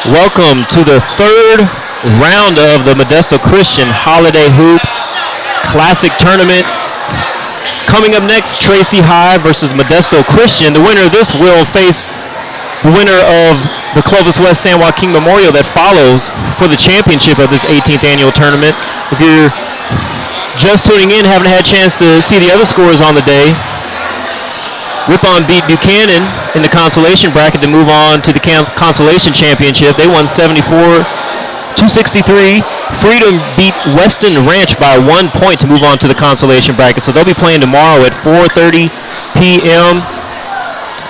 Welcome to the third round of the Modesto Christian Holiday Hoop Classic Tournament. Coming up next, Tracy High versus Modesto Christian. The winner of this will face the winner of the Clovis West San Joaquin Memorial that follows for the championship of this 18th annual tournament. If you're just tuning in, haven't had a chance to see the other scores on the day, Ripon beat Buchanan in the consolation bracket to move on to the consolation championship. They won 74-63. Freedom beat Weston Ranch by 1 point to move on to the consolation bracket. So they'll be playing tomorrow at 4:30 p.m.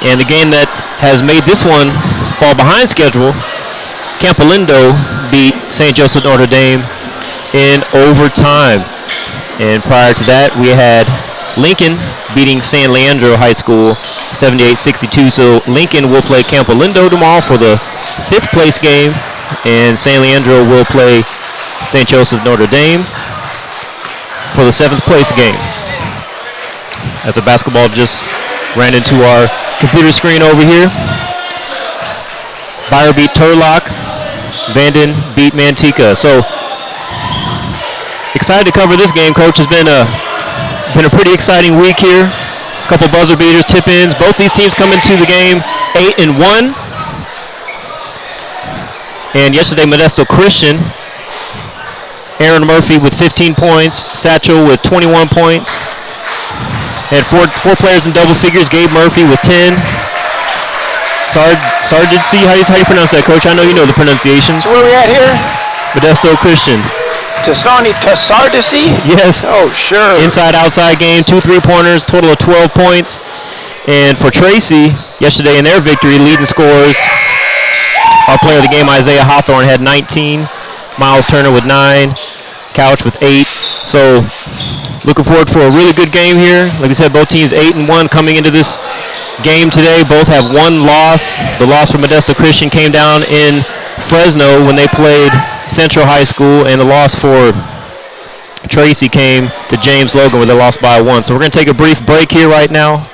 And the game that has made this one fall behind schedule, Campolindo beat St. Joseph Notre Dame in overtime. And prior to that, we had Lincoln beating San Leandro High School 78-62. So Lincoln will play Campolindo tomorrow for the 5th place game, and San Leandro will play St. Joseph Notre Dame for the 7th place game. As the basketball just ran into our computer screen over here. Bayer beat Turlock. Vanden beat Manteca. So excited to cover this game, Coach. It's been a pretty exciting week here. A couple buzzer beaters, tip-ins. Both these teams come into the game 8-1. And yesterday, Modesto Christian, Aaron Murphy with 15 points, Satchel with 21 points. Had four players in double figures. Gabe Murphy with 10. Sargency, how do you pronounce that, Coach? I know you know the pronunciations. So where are we at here? Modesto Christian. Tassardisi? Yes. Oh, sure. Inside-outside game, 2 3-pointers, total of 12 points. And for Tracy, yesterday in their victory, leading scorers, our player of the game, Isaiah Hawthorne, had 19. Miles Turner with 9. Couch with 8. So looking forward for a really good game here. Like I said, both teams 8-1 coming into this game today. Both have one loss. The loss for Modesto Christian came down in Fresno when they played Central High School, and the loss for Tracy came to James Logan where they lost by 1. So we're going to take a brief break here right now.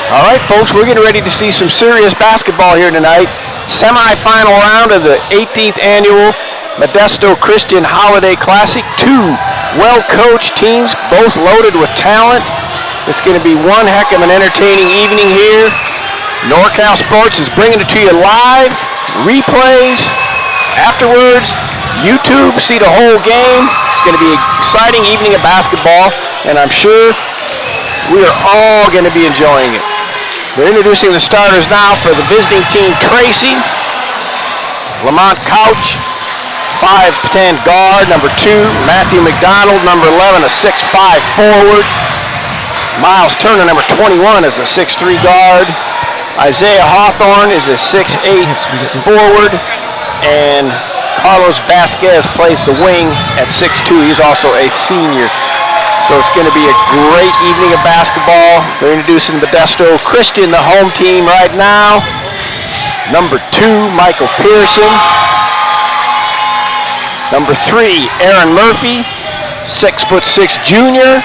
All right, folks, we're getting ready to see some serious basketball here tonight. Semi-final round of the 18th annual Modesto Christian Holiday Classic. Two well-coached teams, both loaded with talent. It's going to be one heck of an entertaining evening here. NorCal Sports is bringing it to you live, replays, afterwards, YouTube, see the whole game. It's going to be an exciting evening of basketball, and I'm sure we are all going to be enjoying it. We're introducing the starters now for the visiting team. Tracy, Lamont Couch, 5'10" guard, number 2. Matthew McDonald, number 11, a 6'5" forward. Miles Turner, number 21, is a 6'3" guard. Isaiah Hawthorne is a 6'8" forward. And Carlos Vasquez plays the wing at 6'2". He's also a senior. So it's going to be a great evening of basketball. They're introducing Modesto Christian, the home team right now. Number 2, Michael Pearson. Number 3, Aaron Murphy, 6'6" junior.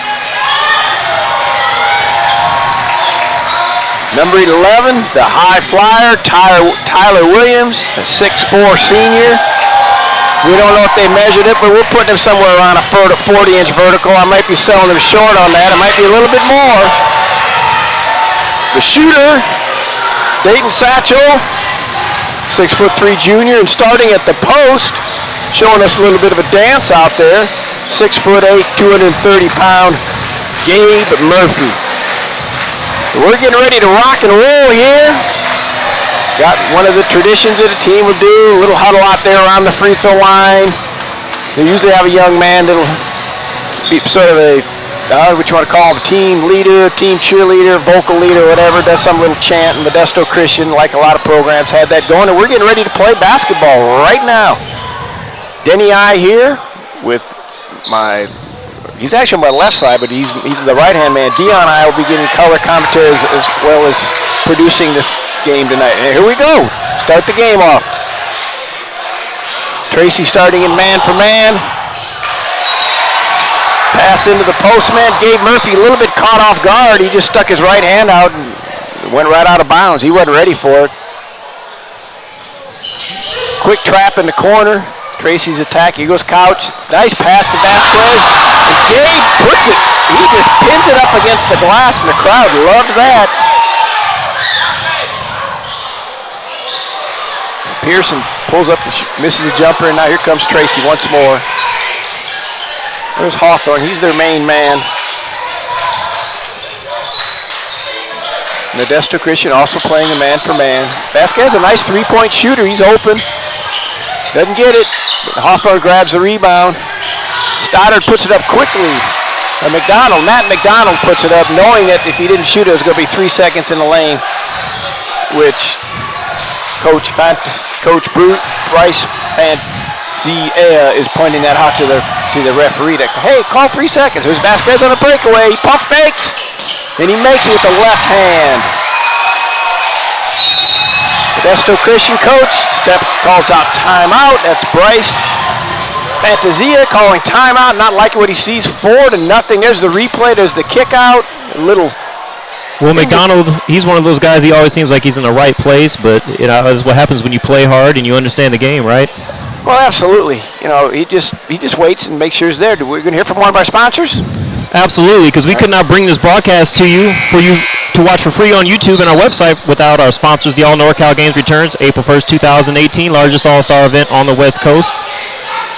Number 11, the high flyer, Tyler Williams, a 6'4" senior. We don't know if they measured it, but we're putting him somewhere around a 40-inch vertical. I might be selling him short on that. It might be a little bit more. The shooter, Dayton Satchel, 6'3" junior, and starting at the post, showing us a little bit of a dance out there, 6'8", 230-pound Gabe Murphy. So we're getting ready to rock and roll here. Got one of the traditions that a team will do, a little huddle out there around the free throw line. They usually have a young man that'll be sort of a, what you want to call, a team leader, team cheerleader, vocal leader, whatever, does some little chant. And Modesto Christian, like a lot of programs, had that going. And we're getting ready to play basketball right now. Denny Aye here with he's actually on my left side, but he's the right-hand man. Dion Aye will be getting color commentary as well as producing this game tonight. And here we go. Start the game off. Tracy starting in man for man. Pass into the post man. Gabe Murphy a little bit caught off guard. He just stuck his right hand out and went right out of bounds. He wasn't ready for it. Quick trap in the corner. Tracy's attack. Here goes Couch. Nice pass to Vasquez. And Gabe puts it. He just pins it up against the glass, and the crowd loved that. Pearson pulls up, misses a jumper, and now here comes Tracy once more. There's Hawthorne. He's their main man. Modesto Christian also playing a man for man. Vasquez, a nice three-point shooter. He's open. Doesn't get it. Hawthorne grabs the rebound. Stoddard puts it up quickly. Matt McDonald puts it up, knowing that if he didn't shoot it, it was going to be 3 seconds in the lane, which Coach Bryce is pointing that out to the referee. Hey, call 3 seconds. There's Vasquez on a breakaway. He pump fakes, and he makes it with the left hand. Modesto Christian coach calls out timeout. That's Bryce Fantasia calling timeout. Not liking what he sees. 4-0. There's the replay. There's the kick out. Well, McDonald, he's one of those guys, he always seems like he's in the right place, but that's what happens when you play hard and you understand the game, right? Well, absolutely. He just waits and makes sure he's there. We're going to hear from one of our sponsors? Absolutely, because we could not bring this broadcast to you for you to watch for free on YouTube and our website without our sponsors. The All NorCal Games returns April 1st, 2018, largest all-star event on the West Coast.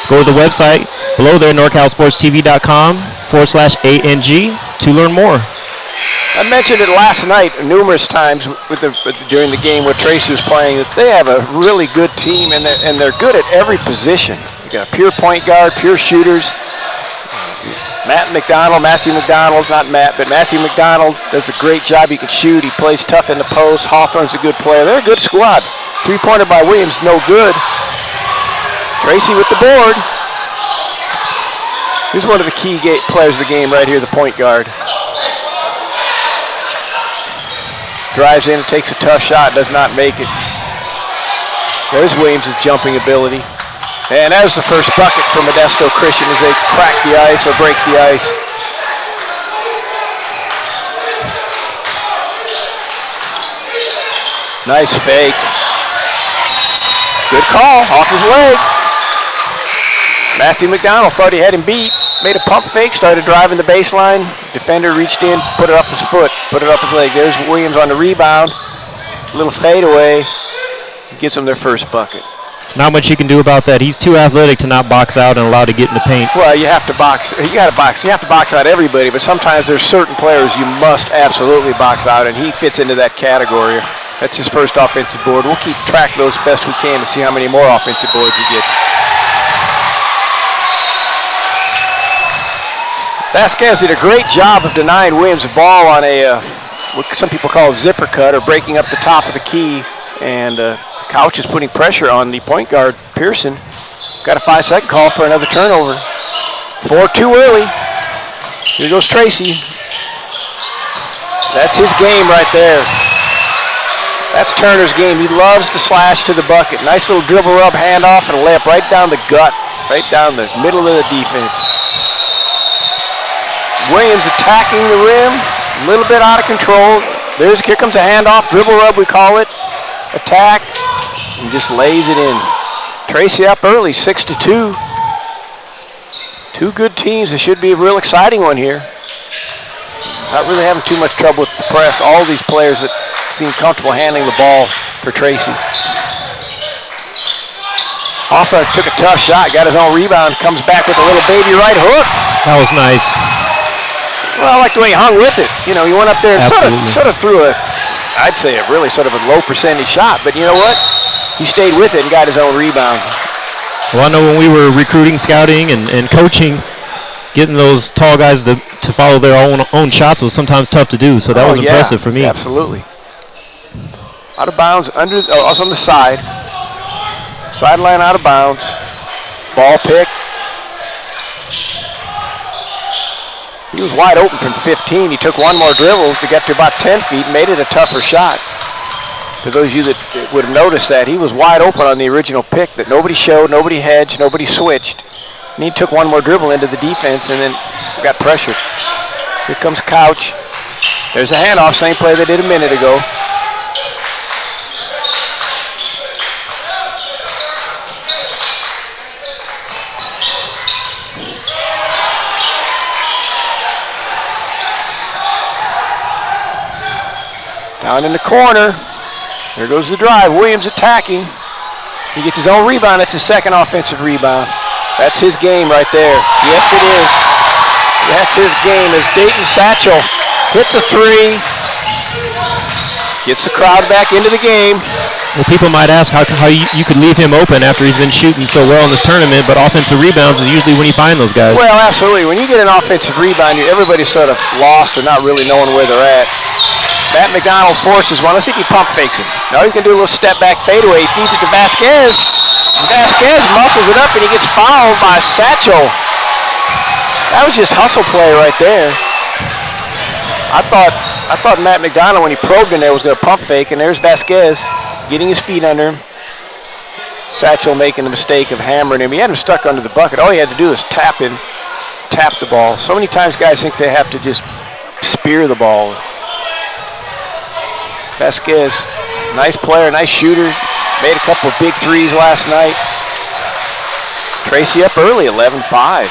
Go to the website below there, NorCalSportsTV.com/ANG to learn more. I mentioned it last night numerous times during the game where Tracy was playing that they have a really good team and they're good at every position. You got a pure point guard, pure shooters. Matthew McDonald, not Matt, but Matthew McDonald does a great job. He can shoot. He plays tough in the post. Hawthorne's a good player. They're a good squad. Three-pointer by Williams, no good. Tracy with the board. Here's one of the key players of the game right here, the point guard. Drives in and takes a tough shot, does not make it. There's Williams' jumping ability. And that was the first bucket for Modesto Christian as they crack the ice or break the ice. Nice fake. Good call, off his leg. Matthew McDonald thought he had him beat. made a pump fake, started driving the baseline. Defender reached in, put it up his foot, put it up his leg. There's Williams on the rebound. Little fadeaway. Gets them their first bucket. Not much you can do about that. He's too athletic to not box out and allowed to get in the paint. Well, you have to box. You got to box. You have to box out everybody, but sometimes there's certain players you must absolutely box out, and he fits into that category. That's his first offensive board. We'll keep track of those best we can to see how many more offensive boards he gets. Vasquez did a great job of denying Williams the ball on a what some people call a zipper cut, or breaking up the top of the key, and Couch is putting pressure on the point guard, Pearson. Got a 5-second call for another turnover. 4 too early. Here goes Tracy. That's his game right there. That's Turner's game. He loves to slash to the bucket. Nice little dribble rub, handoff, and a layup right down the gut, right down the middle of the defense. Williams attacking the rim, a little bit out of control. Here comes a handoff, dribble rub we call it. Attack, and just lays it in. Tracy up early, 6-2. Two good teams. It should be a real exciting one here. Not really having too much trouble with the press. All these players that seem comfortable handling the ball for Tracy. Hawthorne took a tough shot, got his own rebound, comes back with a little baby right hook. That was nice. Well, I like the way he hung with it. You know, he went up there and sort of threw I'd say a really sort of a low percentage shot, but you know what? He stayed with it and got his own rebound. Well, I know when we were recruiting, scouting, and coaching, getting those tall guys to follow their own shots was sometimes tough to do, so that was impressive for me. Absolutely. Out of bounds, also on the side. Sideline out of bounds. Ball pick. He was wide open from 15. He took one more dribble to get to about 10 feet, made it a tougher shot. For those of you that would have noticed that, he was wide open on the original pick, that nobody showed, nobody hedged, nobody switched. And he took one more dribble into the defense and then got pressured. Here comes Couch. There's a handoff, same play they did a minute ago. Down in the corner. There goes the drive. Williams attacking. He gets his own rebound. That's his second offensive rebound. That's his game right there. Yes, it is. That's his game as Dayton Satchel hits a three. Gets the crowd back into the game. Well, people might ask how you could leave him open after he's been shooting so well in this tournament, but offensive rebounds is usually when you find those guys. Well, absolutely. When you get an offensive rebound, everybody's sort of lost or not really knowing where they're at. Matt McDonald forces one. Let's see if he pump fakes him. No, he can do a little step back fadeaway. He feeds it to Vasquez. Vasquez muscles it up and he gets fouled by Satchel. That was just hustle play right there. I thought Matt McDonald, when he probed in there, was going to pump fake, and there's Vasquez getting his feet under him. Satchel making the mistake of hammering him. He had him stuck under the bucket. All he had to do is tap the ball. So many times guys think they have to just spear the ball. Vasquez, nice player, nice shooter. Made a couple of big threes last night. Tracy up early, 11-5.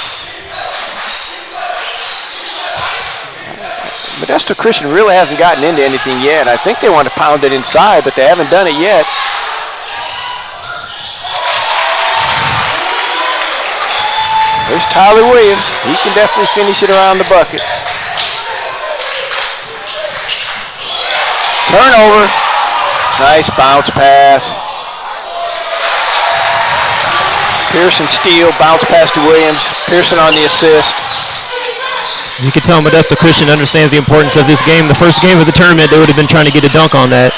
Modesto Christian really hasn't gotten into anything yet. I think they want to pound it inside, but they haven't done it yet. There's Tyler Williams. He can definitely finish it around the bucket. Turnover. Nice bounce pass. Pearson steal, bounce pass to Williams. Pearson on the assist. You can tell Modesto Christian understands the importance of this game. The first game of the tournament, they would have been trying to get a dunk on that.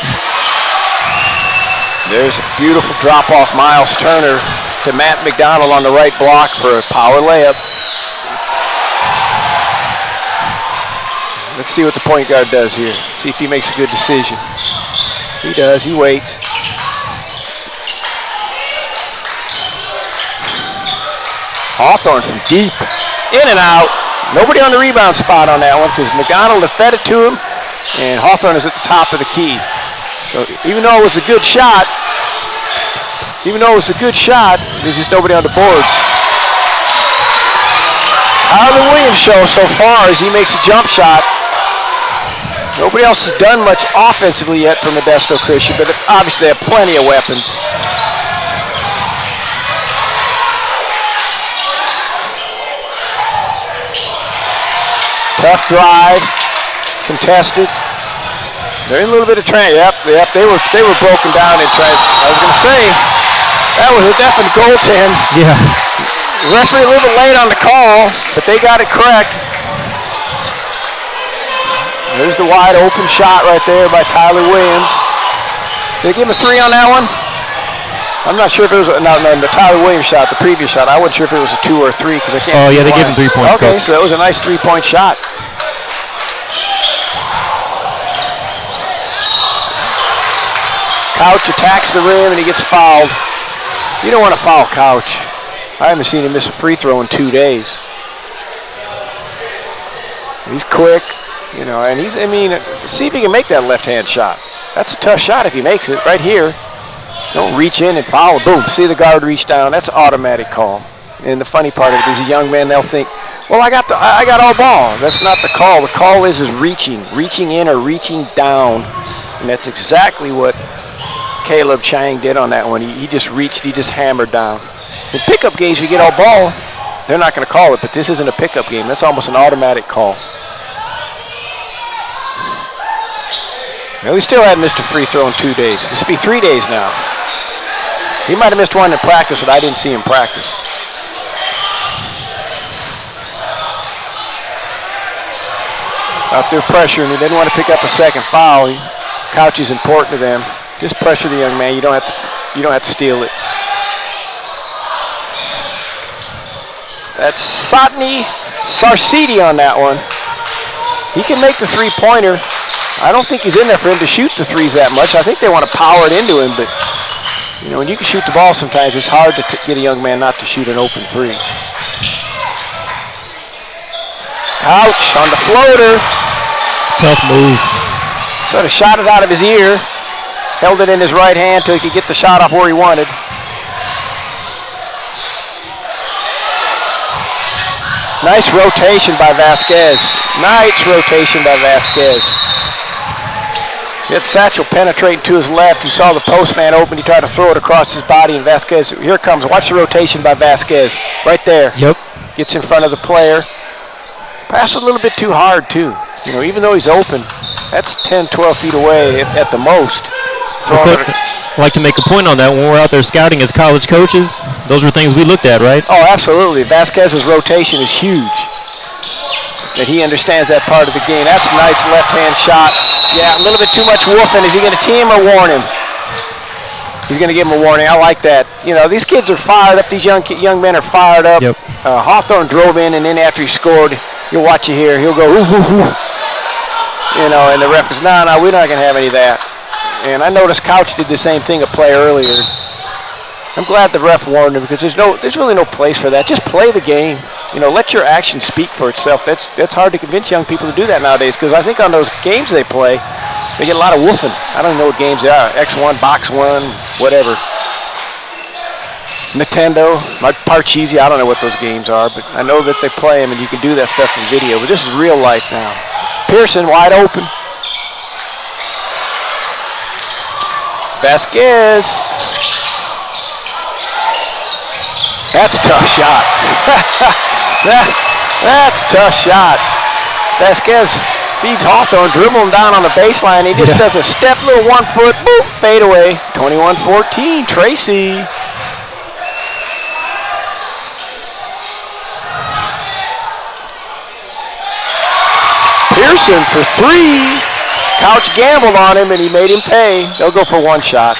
There's a beautiful drop-off, Miles Turner to Matt McDonald on the right block for a power layup. Let's see what the point guard does here. See if he makes a good decision. He does. He waits. Hawthorne from deep. In and out. Nobody on the rebound spot on that one because McDonald had fed it to him, and Hawthorne is at the top of the key. So even though it was a good shot, there's just nobody on the boards. Tyler Williams show so far as he makes a jump shot. Nobody else has done much offensively yet for Modesto Christian, but obviously they have plenty of weapons. Tough drive, contested. They're in a little bit of trance. Yep, they were broken down in trance. I was going to say, that was a definite goaltend. Yeah. Referee a little bit late on the call, but they got it correct. There's the wide open shot right there by Tyler Williams. Did they give him a 3 on that one? I'm not sure if it was, no, the Tyler Williams shot, the previous shot. I wasn't sure if it was a 2 or a 3 because I can't. Oh yeah, they gave him 3 points. Okay, Coach. so that was a nice 3-point shot. Couch attacks the rim and he gets fouled. You don't want to foul Couch. I haven't seen him miss a free throw in 2 days. He's quick, and see if he can make that left-hand shot. That's a tough shot if he makes it right here. Don't reach in and foul. Boom. See the guard reach down. That's an automatic call. And the funny part of it is, a young man, they'll think, well, I got all ball. That's not the call. The call is reaching in or reaching down, and that's exactly what Caleb Chang did on that one. He just reached. He just hammered down. In pickup games, you get all ball, they're not going to call it, but this isn't a pickup game. That's almost an automatic call. He still hadn't missed a free throw in 2 days. This will be 3 days now. He might have missed one in practice, but I didn't see him practice. Out there pressuring. He didn't want to pick up a second foul. Couch is important to them. Just pressure the young man. You don't have to steal it. That's Satni Sarcidi on that one. He can make the three-pointer. I don't think he's in there for him to shoot the threes that much. I think they want to power it into him, but when you can shoot the ball sometimes, it's hard to get a young man not to shoot an open three. Couch on the floater. Tough move. Sort of shot it out of his ear. Held it in his right hand till he could get the shot off where he wanted. Nice rotation by Vasquez. Nice rotation by Vasquez. He had Satchel penetrating to his left. He saw the postman open. He tried to throw it across his body, and Vasquez, here it comes. Watch the rotation by Vasquez. Right there. Yep. Gets in front of the player. Passes a little bit too hard, too. Even though he's open, that's 10, 12 feet away at the most. I'd like to make a point on that. When we're out there scouting as college coaches, those were things we looked at, right? Oh, absolutely. Vasquez's rotation is huge. That he understands that part of the game. That's a nice left-hand shot. Yeah, a little bit too much woofing. Is he going to tee him or warn him? He's going to give him a warning. I like that. These kids are fired up. These young men are fired up. Yep. Hawthorne drove in, and then after he scored, you'll watch it here. He'll go, ooh, ooh, ooh. And the ref is, no, we're not going to have any of that. And I noticed Couch did the same thing a play earlier. I'm glad the ref warned him because there's really no place for that. Just play the game. Let your action speak for itself. That's hard to convince young people to do that nowadays because I think on those games they play, they get a lot of woofing. I don't know what games they are. X1, Box 1, whatever. Nintendo, Parcheesi, I don't know what those games are, but I know that they play them and you can do that stuff in video. But this is real life now. Pearson wide open. Vasquez. That's a tough shot. That's a tough shot. Vasquez feeds Hawthorne, dribble him down on the baseline. He just does a step, little 1 foot, boop, fade away. 21-14, Tracy. Pearson for 3. Couch gambled on him and he made him pay. They'll go for one shot.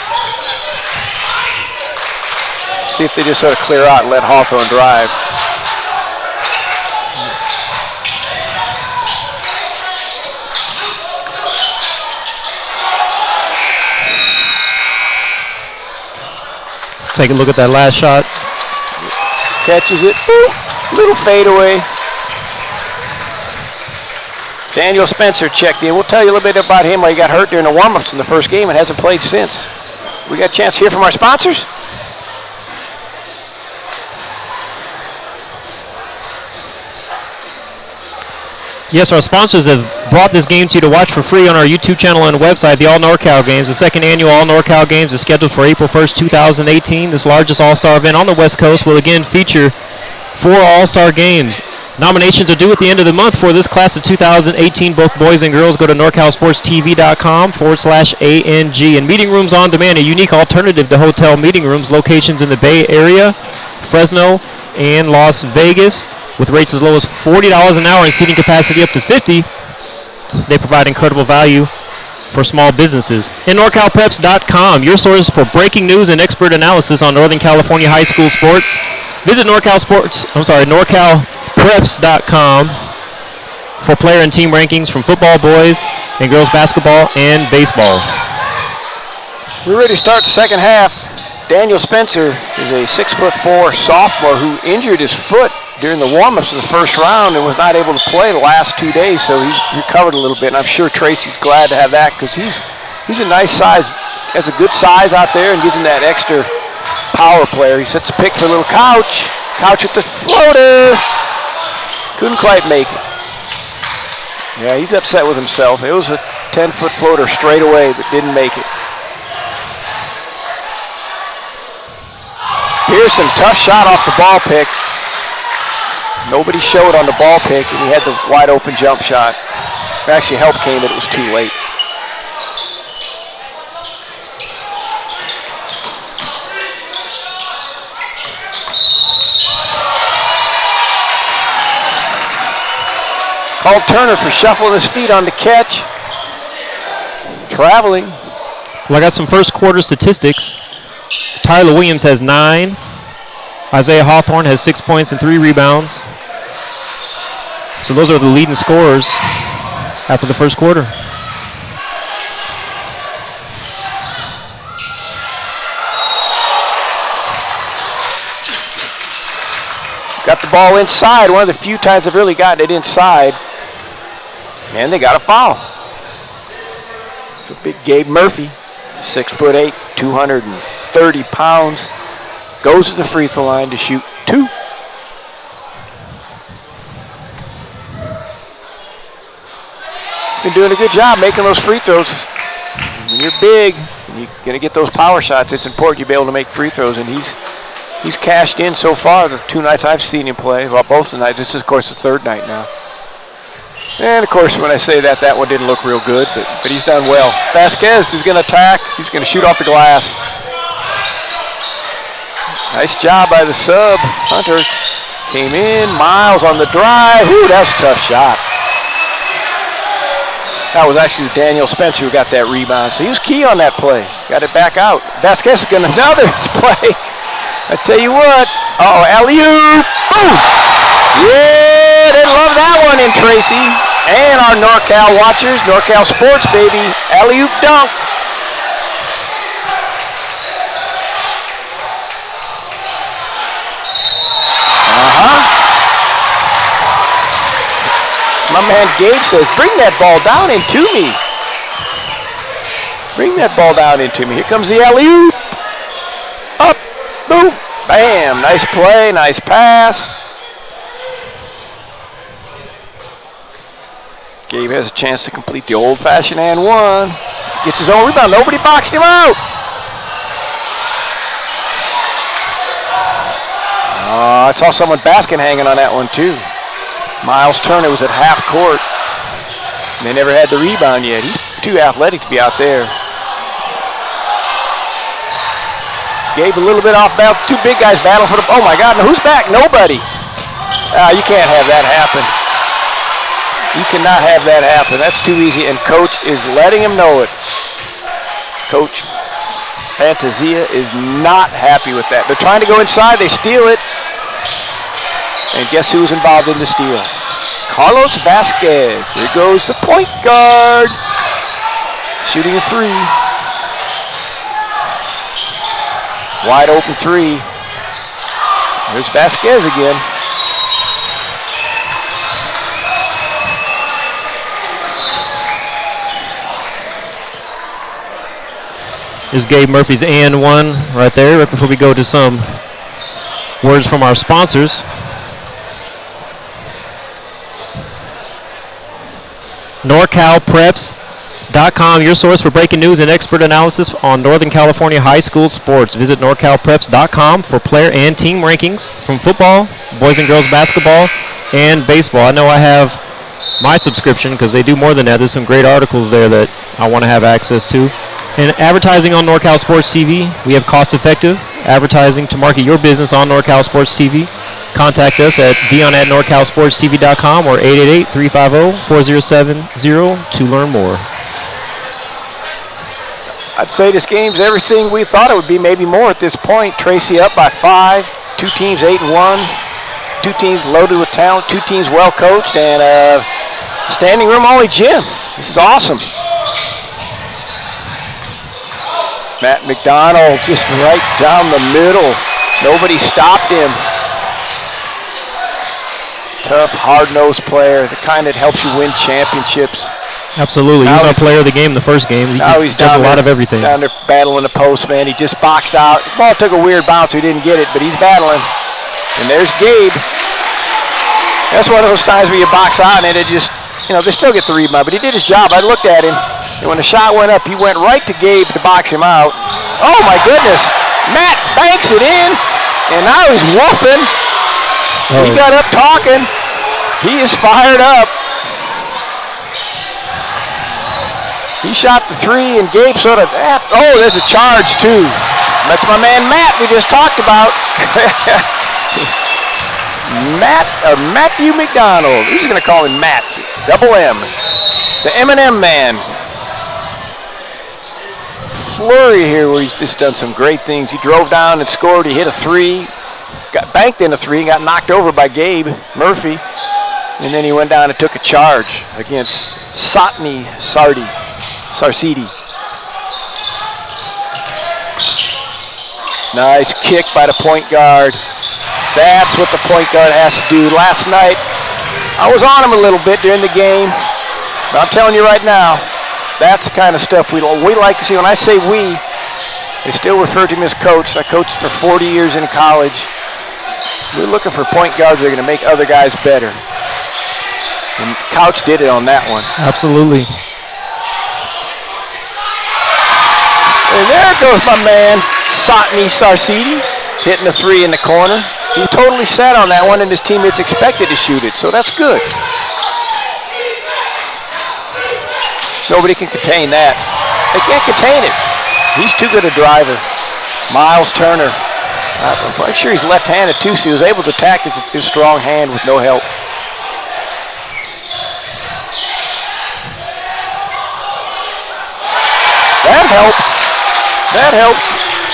See if they just sort of clear out and let Hawthorne drive. Take a look at that last shot. Catches it. Boop. Little fadeaway. Daniel Spencer checked in. We'll tell you a little bit about him. He got hurt during the warm-ups in the first game and hasn't played since. We got a chance to hear from our sponsors. Yes, our sponsors have brought this game to you to watch for free on our YouTube channel and website, the All NorCal Games. The second annual All NorCal Games is scheduled for April 1st, 2018. This largest all-star event on the West Coast will again feature 4 all-star games. Nominations are due at the end of the month for this class of 2018. Both boys and girls. Go to NorCalSportsTV.com/ANG. And Meeting Rooms on Demand, a unique alternative to hotel meeting rooms. Locations in the Bay Area, Fresno, and Las Vegas. With rates as low as $40 an hour and seating capacity up to 50, they provide incredible value for small businesses. And NorCalPreps.com, your source for breaking news and expert analysis on Northern California high school sports. Visit NorCalPreps.com for player and team rankings from football, boys, and girls basketball and baseball. We're ready to start the second half. Daniel Spencer is a 6'4" sophomore who injured his foot during the warm-ups of the first round and was not able to play the last 2 days, so he's recovered a little bit, and I'm sure Tracy's glad to have that because he's a nice size, has a good size out there and gives him that extra power player. He sets a pick for a little Couch with the floater. Couldn't quite make it. Yeah, he's upset with himself. It was a 10-foot floater straight away, but didn't make it. Pearson, tough shot off the ball pick. Nobody showed on the ball pick, and he had the wide open jump shot. Actually, help came, but it was too late. Called Turner for shuffling his feet on the catch. Traveling. Well, I got some first quarter statistics. Tyler Williams has 9. Isaiah Hawthorne has 6 points and 3 rebounds. So those are the leading scorers after the first quarter. Got the ball inside. One of the few times they've really gotten it inside. And they got a foul. So big Gabe Murphy, 6'8", 230 pounds, goes to the free throw line to shoot 2. Been doing a good job making those free throws. When you're big and you're going to get those power shots, it's important you be able to make free throws, and he's cashed in so far the 2 nights I've seen him play. Well, both the nights. This is, of course, the 3rd night now. And, of course, when I say that, that one didn't look real good, but he's done well. Vasquez is going to attack. He's going to shoot off the glass. Nice job by the sub. Hunter came in. Miles on the drive. Ooh, that was a tough shot. That was actually Daniel Spencer who got that rebound. So he was key on that play. Got it back out. Vasquez is going to another play. I tell you what. Uh-oh, alley-oop. Boom. Yeah, they love that one in Tracy. And our NorCal watchers, NorCal Sports, baby. Alley-oop dunk. My man Gabe says, bring that ball down into me. Bring that ball down into me. Here comes the alley-oop. Up, boom, bam. Nice play, nice pass. Gabe has a chance to complete the old-fashioned and one. Gets his own rebound. Nobody boxed him out. I saw someone basket hanging on that one, too. Miles Turner was at half court. And they never had the rebound yet. He's too athletic to be out there. Gabe a little bit off balance. 2 big guys battle for the... Oh, my God. Now who's back? Nobody. You can't have that happen. You cannot have that happen. That's too easy. And Coach is letting him know it. Coach Fantasia is not happy with that. They're trying to go inside. They steal it. And guess who was involved in the steal? Carlos Vasquez. Here goes the point guard. Shooting a 3. Wide open 3. There's Vasquez again. Here's Gabe Murphy's and one right there. Right before we go to some words from our sponsors. NorCalPreps.com, your source for breaking news and expert analysis on Northern California high school sports. Visit NorCalPreps.com for player and team rankings from football, boys and girls basketball, and baseball. I know I have my subscription because they do more than that. There's some great articles there that I want to have access to. And advertising on NorCal Sports TV, we have cost-effective advertising to market your business on NorCal Sports TV. Contact us at dion@norcalsportstv.com or 888-350-4070 to learn more. I'd say this game's everything we thought it would be, maybe more at this point. Tracy up by 5, 2 teams 8-1, 2 teams loaded with talent, 2 teams well coached, and standing room only gym. This is awesome. Matt McDonald just right down the middle. Nobody stopped him. Tough, hard-nosed player, the kind that helps you win championships. Absolutely. He was our player of the game the first game. Now he's does a lot of everything. Down there battling the post, man. He just boxed out. The ball took a weird bounce. He didn't get it, but he's battling. And there's Gabe. That's one of those times where you box out and it just, they still get the rebound, but he did his job. I looked at him, and when the shot went up, he went right to Gabe to box him out. Oh, my goodness. Matt banks it in, and now he's whooping. Oh. He got up talking. He is fired up. He shot the 3, and Gabe sort of, there's a charge, too. That's my man Matt we just talked about. Matthew McDonald. He's going to call him Matt. Double M. The M&M man. Flurry here where he's just done some great things. He drove down and scored. He hit a 3. Got banked in a 3 and got knocked over by Gabe Murphy. And then he went down and took a charge against Satni Sarcidi. Nice kick by the point guard. That's what the point guard has to do. Last night, I was on him a little bit during the game. But I'm telling you right now, that's the kind of stuff we like to see. When I say we, they still refer to me as coach. I coached for 40 years in college. We're looking for point guards that are going to make other guys better. And Couch did it on that one. Absolutely. And there goes my man, Satni Sarcidi, hitting a 3 in the corner. He totally sat on that one, and his teammates expected to shoot it, so that's good. Nobody can contain that. They can't contain it. He's too good a driver. Miles Turner. I'm quite sure he's left-handed, too, so he was able to attack his strong hand with no help. That helps. That helps.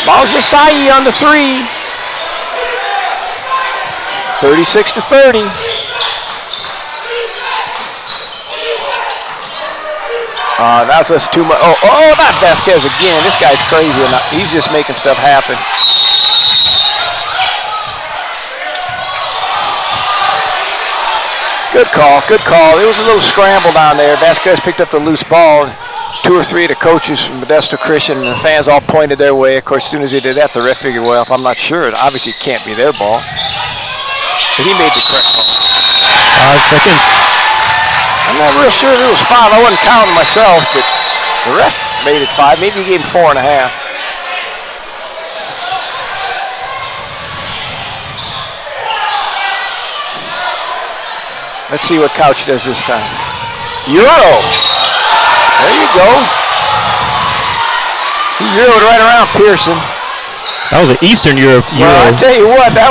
Miles Yasai on the 3. 36-30. That's just too much. Oh, not Vasquez again. This guy's crazy. He's just making stuff happen. Good call, good call. It was a little scramble down there. Vasquez picked up the loose ball. 2 or 3 of the coaches from Modesto Christian and the fans all pointed their way. Of course, as soon as he did that, the ref figured, well, if I'm not sure, it obviously can't be their ball. But he made the correct call. 5 seconds. I'm not real sure if it was 5. I wasn't counting myself, but the ref made it 5. Maybe he gave him 4.5. Let's see what Couch does this time. Euro. There you go. He euroed right around Pearson. That was an Eastern Europe. Well, I tell you what, that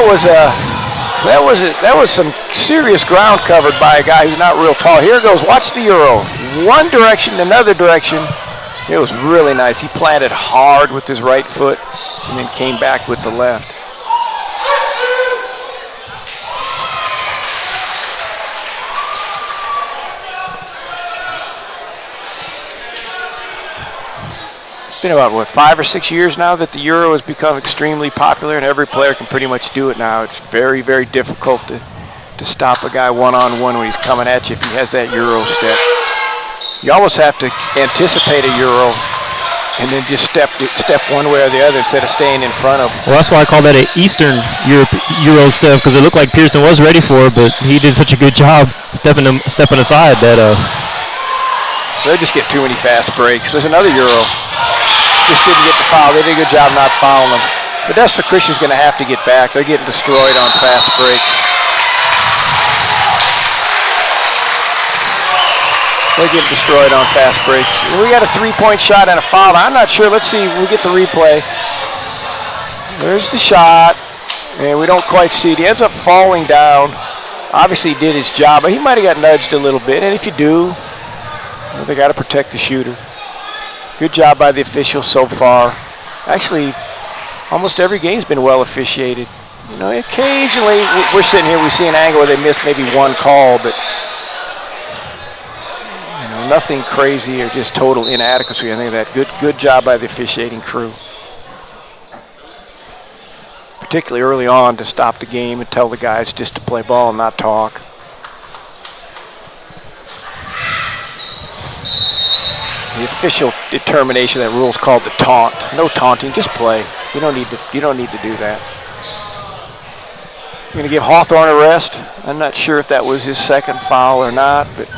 was some serious ground covered by a guy who's not real tall. Here goes. Watch the Euro. One direction, another direction. It was really nice. He planted hard with his right foot and then came back with the left. It's been about, 5 or 6 years now that the Euro has become extremely popular, and every player can pretty much do it now. It's very, very difficult to stop a guy one-on-one when he's coming at you if he has that Euro step. You almost have to anticipate a Euro and then just step one way or the other instead of staying in front of him. Well, that's why I call that an Eastern Euro step, because it looked like Pearson was ready for it, but he did such a good job stepping aside that They just get too many fast breaks. There's another Euro. Just didn't get the foul. They did a good job not fouling them. Modesto Christian's going to have to get back. They're getting destroyed on fast breaks. They're getting destroyed on fast breaks. We got a 3-point shot and a foul. I'm not sure. Let's see. We'll get the replay. There's the shot. And we don't quite see it. He ends up falling down. Obviously he did his job, but he might have got nudged a little bit. And if you do, well, they got to protect the shooter. Good job by the officials so far. Actually, almost every game's been well officiated. You know, occasionally we're sitting here, we see an angle where they missed maybe one call, but you know, nothing crazy or just total inadequacy. I think of that. Good job by the officiating crew. Particularly early on to stop the game and tell the guys just to play ball and not talk. The official determination of that rule is called the taunt. No taunting, just play. You don't need to do that. I'm going to give Hawthorne a rest. I'm not sure if that was his second foul or not, but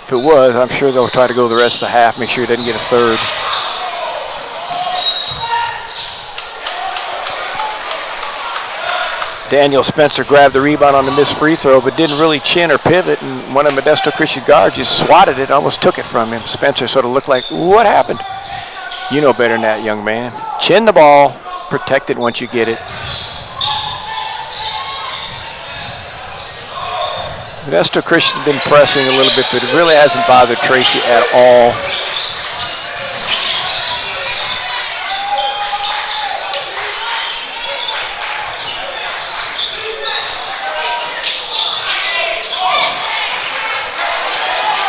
if it was, I'm sure they'll try to go the rest of the half, make sure he doesn't get a third. Daniel Spencer grabbed the rebound on the missed free throw, but didn't really chin or pivot, and one of Modesto Christian guards just swatted it, almost took it from him. Spencer sort of looked like, what happened? You know better than that, young man. Chin the ball, protect it once you get it. Modesto Christian's been pressing a little bit, but it really hasn't bothered Tracy at all.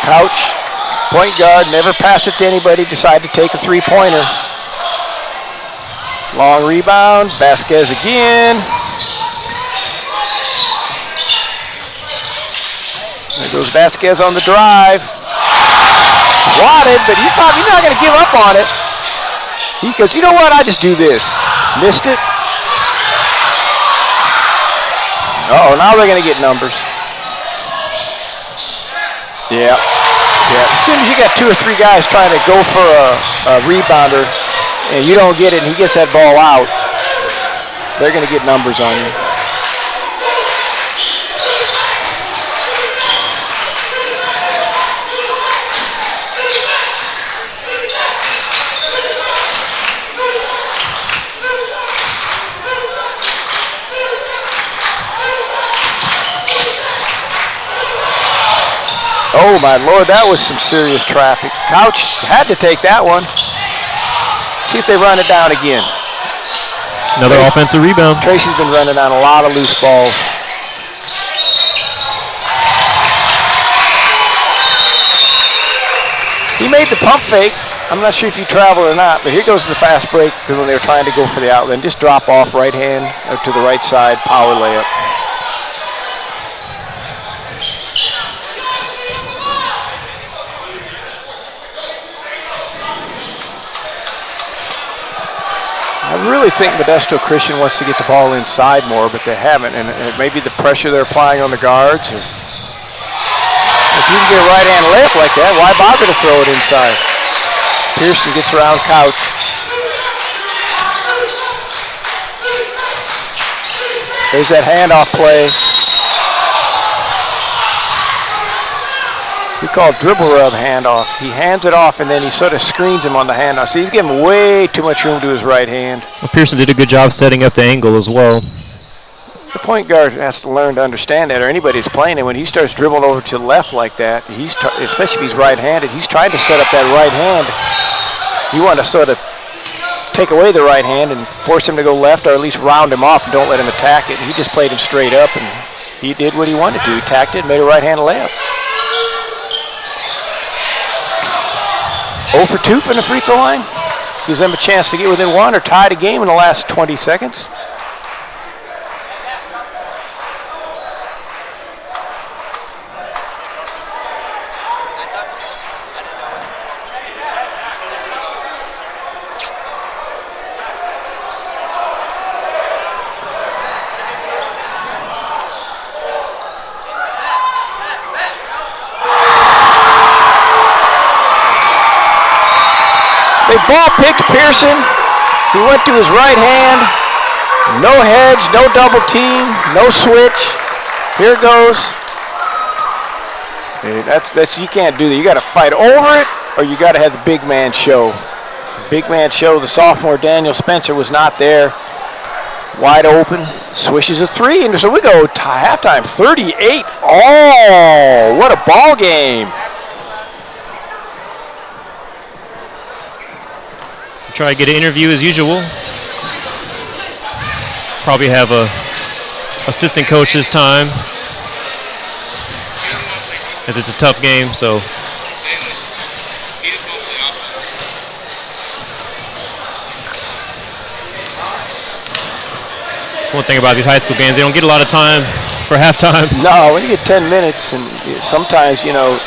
Couch, point guard, never pass it to anybody, decide to take a three-pointer. Long rebound, Vasquez again. There goes Vasquez on the drive. Swatted, but he's not going to give up on it. He goes, you know what, I just do this. Missed it. Uh-oh, now they're going to get numbers. Yeah. As soon as you got 2 or 3 guys trying to go for a rebounder and you don't get it and he gets that ball out, they're going to get numbers on you. Oh my Lord, that was some serious traffic. Couch had to take that one. See if they run it down again. Another offensive rebound. Tracy's been running down a lot of loose balls. He made the pump fake. I'm not sure if he traveled or not, but here goes the fast break because when they were trying to go for the outlet, just drop off right hand or to the right side, power layup. I really think Modesto Christian wants to get the ball inside more, but they haven't, and maybe the pressure they're applying on the guards. Or if you can get a right-hand layup like that, why bother to throw it inside? Pearson gets around Couch. There's that handoff play. We call dribble rub handoff. He hands it off and then he sort of screens him on the handoff. So he's giving way too much room to his right hand. Well, Pearson did a good job setting up the angle as well. The point guard has to learn to understand that, or anybody's playing it. When he starts dribbling over to the left like that, especially if he's right-handed, he's trying to set up that right hand. You want to sort of take away the right hand and force him to go left, or at least round him off and don't let him attack it. And he just played him straight up, and he did what he wanted to. He tacked it and made a right-hand layup. 0 for 2 from the free throw line. Gives them a chance to get within one or tie the game in the last 20 seconds. They ball picked Pearson. He went to his right hand. No hedge, no double team, no switch. Here it goes. That's you can't do that. You got to fight over it, or you got to have the big man show. Big man show. The sophomore Daniel Spencer was not there. Wide open, swishes a three, and so we go to halftime. 38. Oh, what a ball game! Try to get an interview as usual. Probably have a assistant coach this time, as it's a tough game. So. That's one thing about these high school games. They don't get a lot of time for halftime. No, when you get 10 minutes, and sometimes, you know,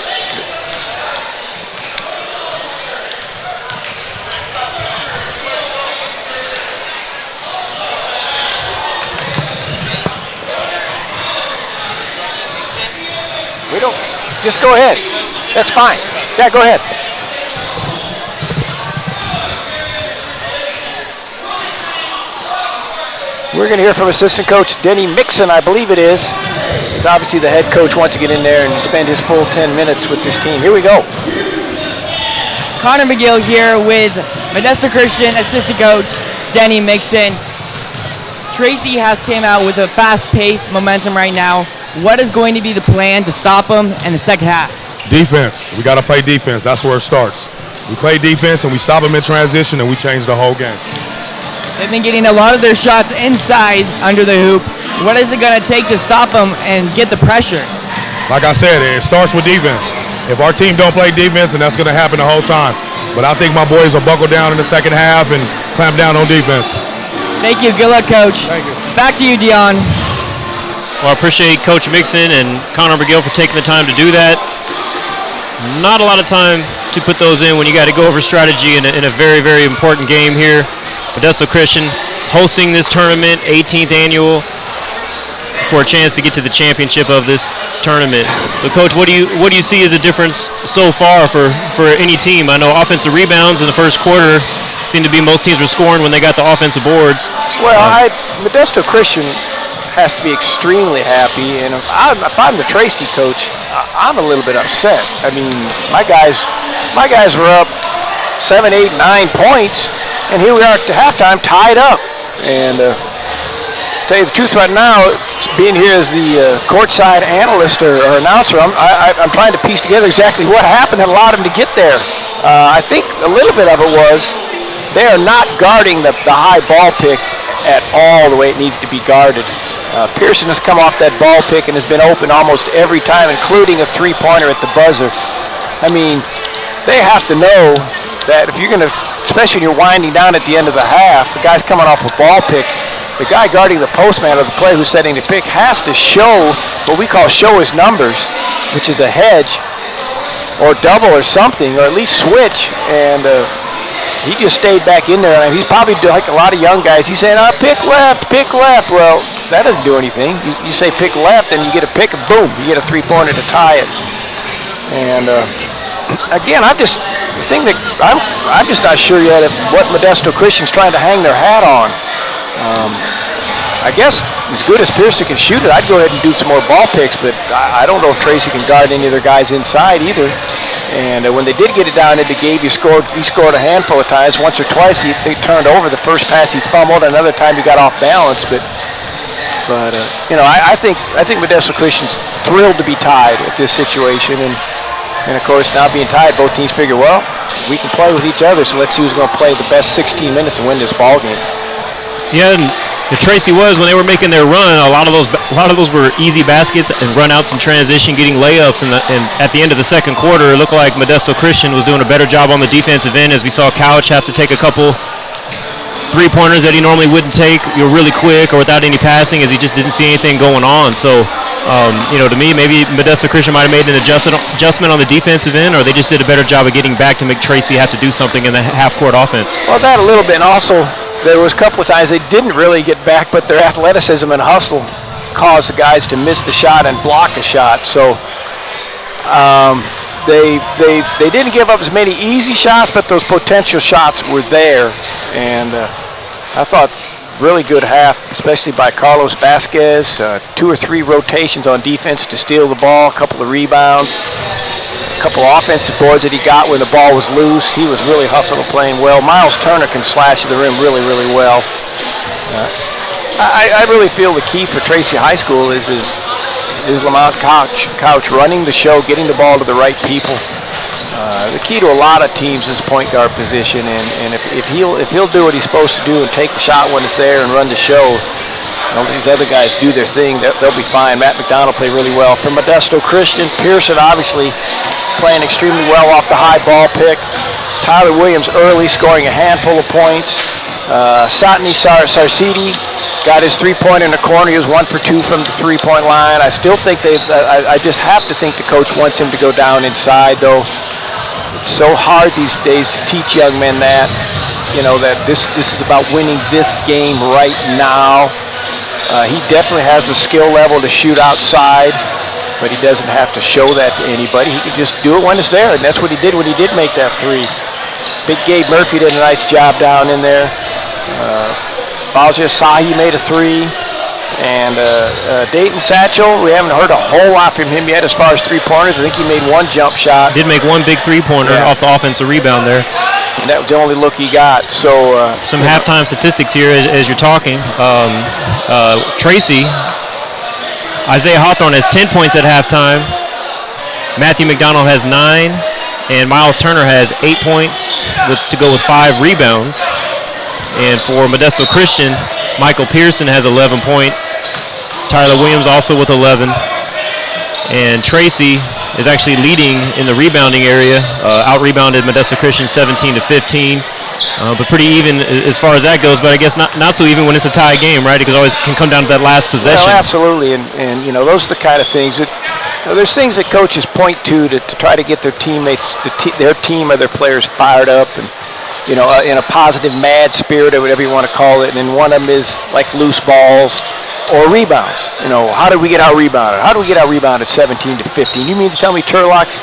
we don't, just go ahead. That's fine. Yeah, go ahead. We're going to hear from assistant coach Denny Mixon, I believe it is. He's obviously the head coach wants to get in there and spend his full 10 minutes with this team. Here we go. Connor McGill here with Modesto Christian assistant coach Denny Mixon. Tracy has came out with a fast-paced momentum right now. What is going to be the plan to stop them in the second half? Defense. We got to play defense. That's where it starts. We play defense and we stop them in transition and we change the whole game. They've been getting a lot of their shots inside under the hoop. What is it going to take to stop them and get the pressure? Like I said, it starts with defense. If our team don't play defense, then that's going to happen the whole time. But I think my boys will buckle down in the second half and clamp down on defense. Thank you. Good luck, Coach. Thank you. Back to you, Dion. Well, I appreciate Coach Mixon and Connor McGill for taking the time to do that. Not a lot of time to put those in when you got to go over strategy in a very, very important game here. Modesto Christian hosting this tournament, 18th annual, for a chance to get to the championship of this tournament. So, Coach, what do you see as a difference so far for any team? I know offensive rebounds in the first quarter seem to be most teams were scoring when they got the offensive boards. Well, Modesto Christian has to be extremely happy, and if I'm the Tracy coach, I'm a little bit upset. I mean, my guys were up 7, 8, 9 points. And here we are at the halftime, tied up. And tell you the truth right now, being here as the courtside analyst or announcer, I'm trying to piece together exactly what happened that allowed him to get there. I think a little bit of it was they are not guarding the high ball pick at all the way it needs to be guarded. Pearson has come off that ball pick and has been open almost every time, including a three-pointer at the buzzer. I mean, they have to know that if you're going to, especially when you're winding down at the end of the half, the guy's coming off a ball pick, the guy guarding the postman or the player who's setting the pick has to show what we call show his numbers, which is a hedge or double or something, or at least switch. And he just stayed back in there. And he's probably like a lot of young guys. He's saying, pick left, pick left. Well, that doesn't do anything. You say pick left, and you get a pick, and boom, you get a three-pointer to tie it. And again, I'm just not sure yet of what Modesto Christian's trying to hang their hat on. I guess as good as Pearson can shoot it, I'd go ahead and do some more ball picks, but I don't know if Tracy can guard any of their guys inside either. And when they did get it down into Gabe, he scored a handful of times. Once or twice he turned over. The first pass he fumbled, another time he got off balance. But you know, I think Modesto Christian's thrilled to be tied at this situation. And of course, now being tied, both teams figure, well, we can play with each other, so let's see who's going to play the best 16 minutes and win this ball game. Yeah, and the Tracy was, when they were making their run, a lot of those were easy baskets and run-outs in transition, getting layups. And at the end of the second quarter, it looked like Modesto Christian was doing a better job on the defensive end, as we saw Couch have to take a couple three-pointers that he normally wouldn't take, really quick or without any passing, as he just didn't see anything going on. So, to me, maybe Modesto Christian might have made an adjustment on the defensive end, or they just did a better job of getting back to make Tracy have to do something in the half-court offense. Well, that a little bit, and also there was a couple of times they didn't really get back, but their athleticism and hustle caused the guys to miss the shot and block a shot. So, they didn't give up as many easy shots, but those potential shots were there. And I thought really good half, especially by Carlos Vasquez. 2 or 3 rotations on defense to steal the ball, a couple of rebounds, a couple of offensive boards that he got when the ball was loose. He was really hustling, playing well. Miles Turner can slash to the rim really, really well. I really feel the key for Tracy High School is Lamont Couch running the show, getting the ball to the right people. The key to a lot of teams is point guard position, and if he'll do what he's supposed to do and take the shot when it's there and run the show, these other guys do their thing, they'll be fine. Matt McDonald played really well. For Modesto Christian, Pearson obviously playing extremely well off the high ball pick. Tyler Williams early scoring a handful of points. Satni Sarcidi got his three-pointer in the corner. He was 1 for 2 from the three-point line. I still think I just have to think the coach wants him to go down inside, though. It's so hard these days to teach young men that this is about winning this game right now. He definitely has the skill level to shoot outside, but he doesn't have to show that to anybody. He can just do it when it's there, and that's what he did when he did make that three. Big Gabe Murphy did a nice job down in there. Bowser Sahi made a three. And Dayton Satchel, we haven't heard a whole lot from him yet as far as three-pointers. I think he made 1 jump shot. Did make 1 big three-pointer off the offensive rebound there. And that was the only look he got. So some halftime statistics here as you're talking. Tracy, Isaiah Hawthorne has 10 points at halftime. Matthew McDonald has 9. And Miles Turner has 8 points to go with 5 rebounds. And for Modesto Christian, Michael Pearson has 11 points. Tyler Williams also with 11. And Tracy is actually leading in the rebounding area. Out-rebounded Modesto Christian 17-15. But pretty even as far as that goes. But I guess not so even when it's a tie game, right? Because it always can come down to that last possession. Well, absolutely. And those are the kind of things that there's things that coaches point to try to get their teammates, their team or their players fired up and in a positive mad spirit or whatever you want to call it. And then one of them is like loose balls or rebounds. How did we get out rebounded? How do we get out rebounded 17-15? You mean to tell me Turlock's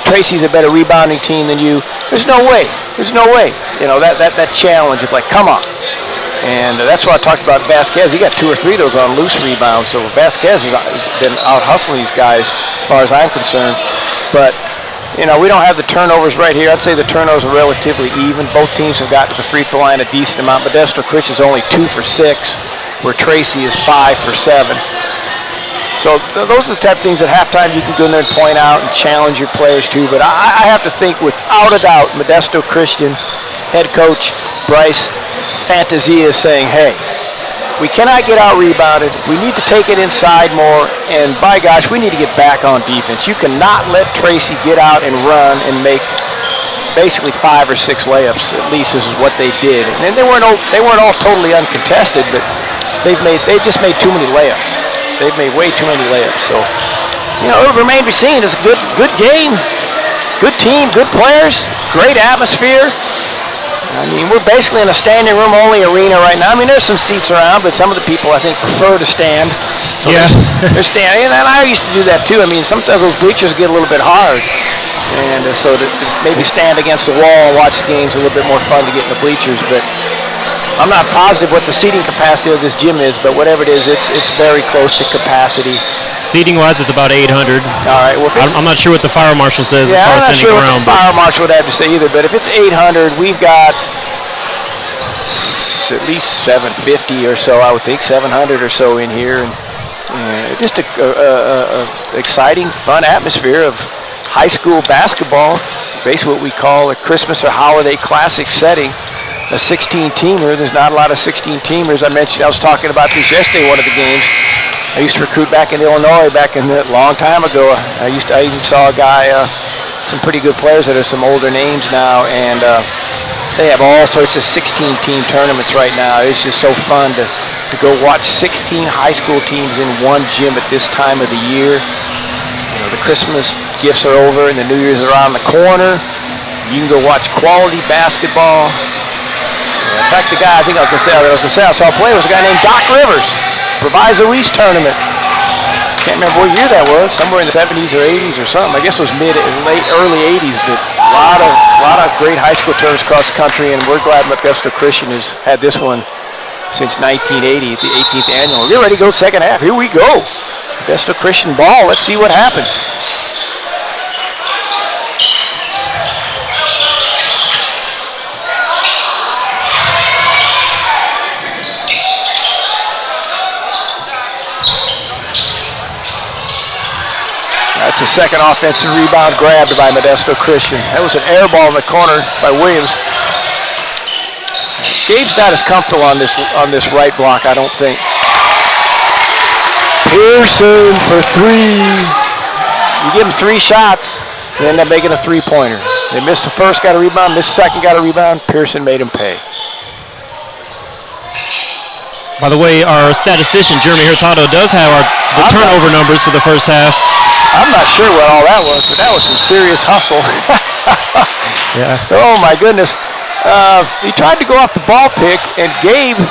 Tracy's a better rebounding team than you? There's no way. There's no way. That challenge of like, come on. And that's what I talked about Vasquez. He got 2 or 3 of those on loose rebounds. So Vasquez has been out hustling these guys as far as I'm concerned. But we don't have the turnovers right here. I'd say the turnovers are relatively even. Both teams have gotten to the free throw line a decent amount. Modesto Christian's only 2 for 6, where Tracy is 5 for 7. So those are the type of things at halftime you can go in there and point out and challenge your players to. But I have to think, without a doubt, Modesto Christian head coach Bryce Fantasia is saying, hey, we cannot get out rebounded. We need to take it inside more. And by gosh, we need to get back on defense. You cannot let Tracy get out and run and make basically 5 or 6 layups. At least this is what they did. And they weren't all totally uncontested, but they've just made too many layups. They've made way too many layups. So it'll remain to be seen. It's a good game, good team, good players, great atmosphere. I mean, we're basically in a standing room only arena right now. I mean, there's some seats around, but some of the people, I think, prefer to stand. So yeah. They're standing, and I used to do that too. I mean, sometimes those bleachers get a little bit hard. And so to maybe stand against the wall and watch the games is a little bit more fun to get in the bleachers. But I'm not positive what the seating capacity of this gym is, but whatever it is, it's very close to capacity. Seating-wise, it's about 800. All right. Well, I'm not sure what the fire marshal says as far I'm as not sending sure around. What the fire marshal would have to say either, but if it's 800, we've got at least 750 or so, I would think, 700 or so in here. And just a exciting, fun atmosphere of high school basketball, basically what we call a Christmas or holiday classic setting. A 16-teamer. There's not a lot of 16-teamers. I was talking about this yesterday, one of the games. I used to recruit back in Illinois back in a long time ago. I even saw a guy, some pretty good players that are some older names now, and they have all sorts of 16-team tournaments right now. It's just so fun to go watch 16 high school teams in one gym at this time of the year. The Christmas gifts are over and the New Year's are around the corner. You can go watch quality basketball. In fact, the guy I was going to say I saw play was a guy named Doc Rivers, Proviso East tournament. can't remember what year that was. Somewhere in the 70s or 80s or something. I guess it was early 80s. But a lot of great high school tournaments across the country, and we're glad Modesto Christian has had this one since 1980, the 18th annual. We're ready to go second half. Here we go. Modesto Christian ball. Let's see what happens. That's a second offensive rebound grabbed by Modesto Christian. That was an air ball in the corner by Williams. Gabe's not as comfortable on this right block, I don't think. Pearson for three. You give him 3 shots, you end up making a three-pointer. They missed the first, got a rebound. Missed the second, got a rebound. Pearson made him pay. By the way, our statistician, Jeremy Hurtado, does have the turnover numbers for the first half. I'm not sure what all that was, but that was some serious hustle. Yeah. Oh, my goodness. He tried to go off the ball pick, and Gabe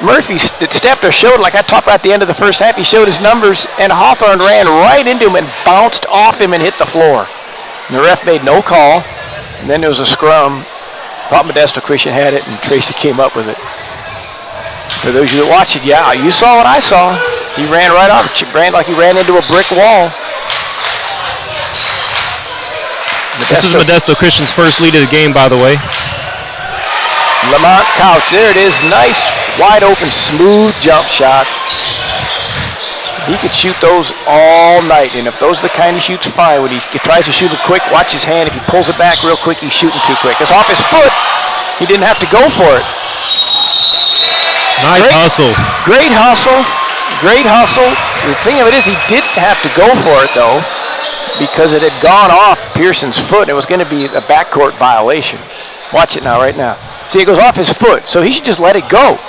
Murphy stepped or showed, like I talked about at the end of the first half, he showed his numbers, and Hawthorne ran right into him and bounced off him and hit the floor. And the ref made no call, and then there was a scrum. Thought Modesto Christian had it, and Tracy came up with it. For those of you that watch it, yeah, you saw what I saw. He ran right off, ran like he ran into a brick wall. This is Modesto Christian's first lead of the game, by the way. Lamont Couch, there it is. Nice, wide open, smooth jump shot. He could shoot those all night, and if those are the kind he shoots, fine. When he tries to shoot it quick, watch his hand. If he pulls it back real quick, he's shooting too quick. It's off his foot. He didn't have to go for it. Nice hustle. Great hustle. Great hustle. The thing of it is, he didn't have to go for it, though, because it had gone off Pearson's foot. It was going to be a backcourt violation. Watch it now, right now. See, it goes off his foot, so he should just let it go.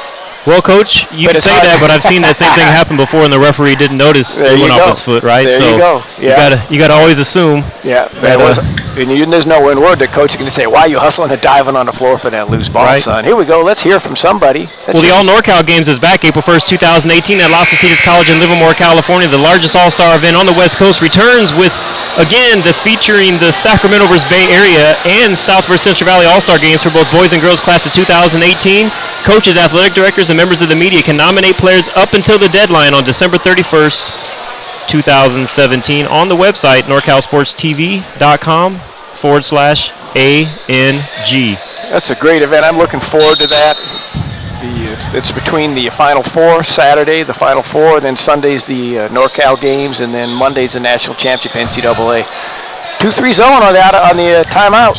Well, Coach, you can say that, but I've seen that same thing happen before, and the referee didn't notice it went off his foot, right? There you go. Yeah. You got to always assume. Yeah, there's no word that Coach is going to say, why are you hustling and diving on the floor for that loose ball, son? Here we go. Let's hear from somebody. The All NorCal Games is back April 1st, 2018 at Las Positas College in Livermore, California. The largest all-star event on the West Coast returns with, again, featuring the Sacramento vs. Bay Area and South vs. Central Valley All-Star Games for both boys and girls class of 2018. Coaches, athletic directors, and members of the media can nominate players up until the deadline on December 31st, 2017 on the website, NorCalSportsTV.com/ANG. That's a great event. I'm looking forward to that. It's between the Final Four, Saturday, the Final Four, then Sunday's the NorCal Games, and then Monday's the National Championship NCAA. 2-3 zone on the timeout.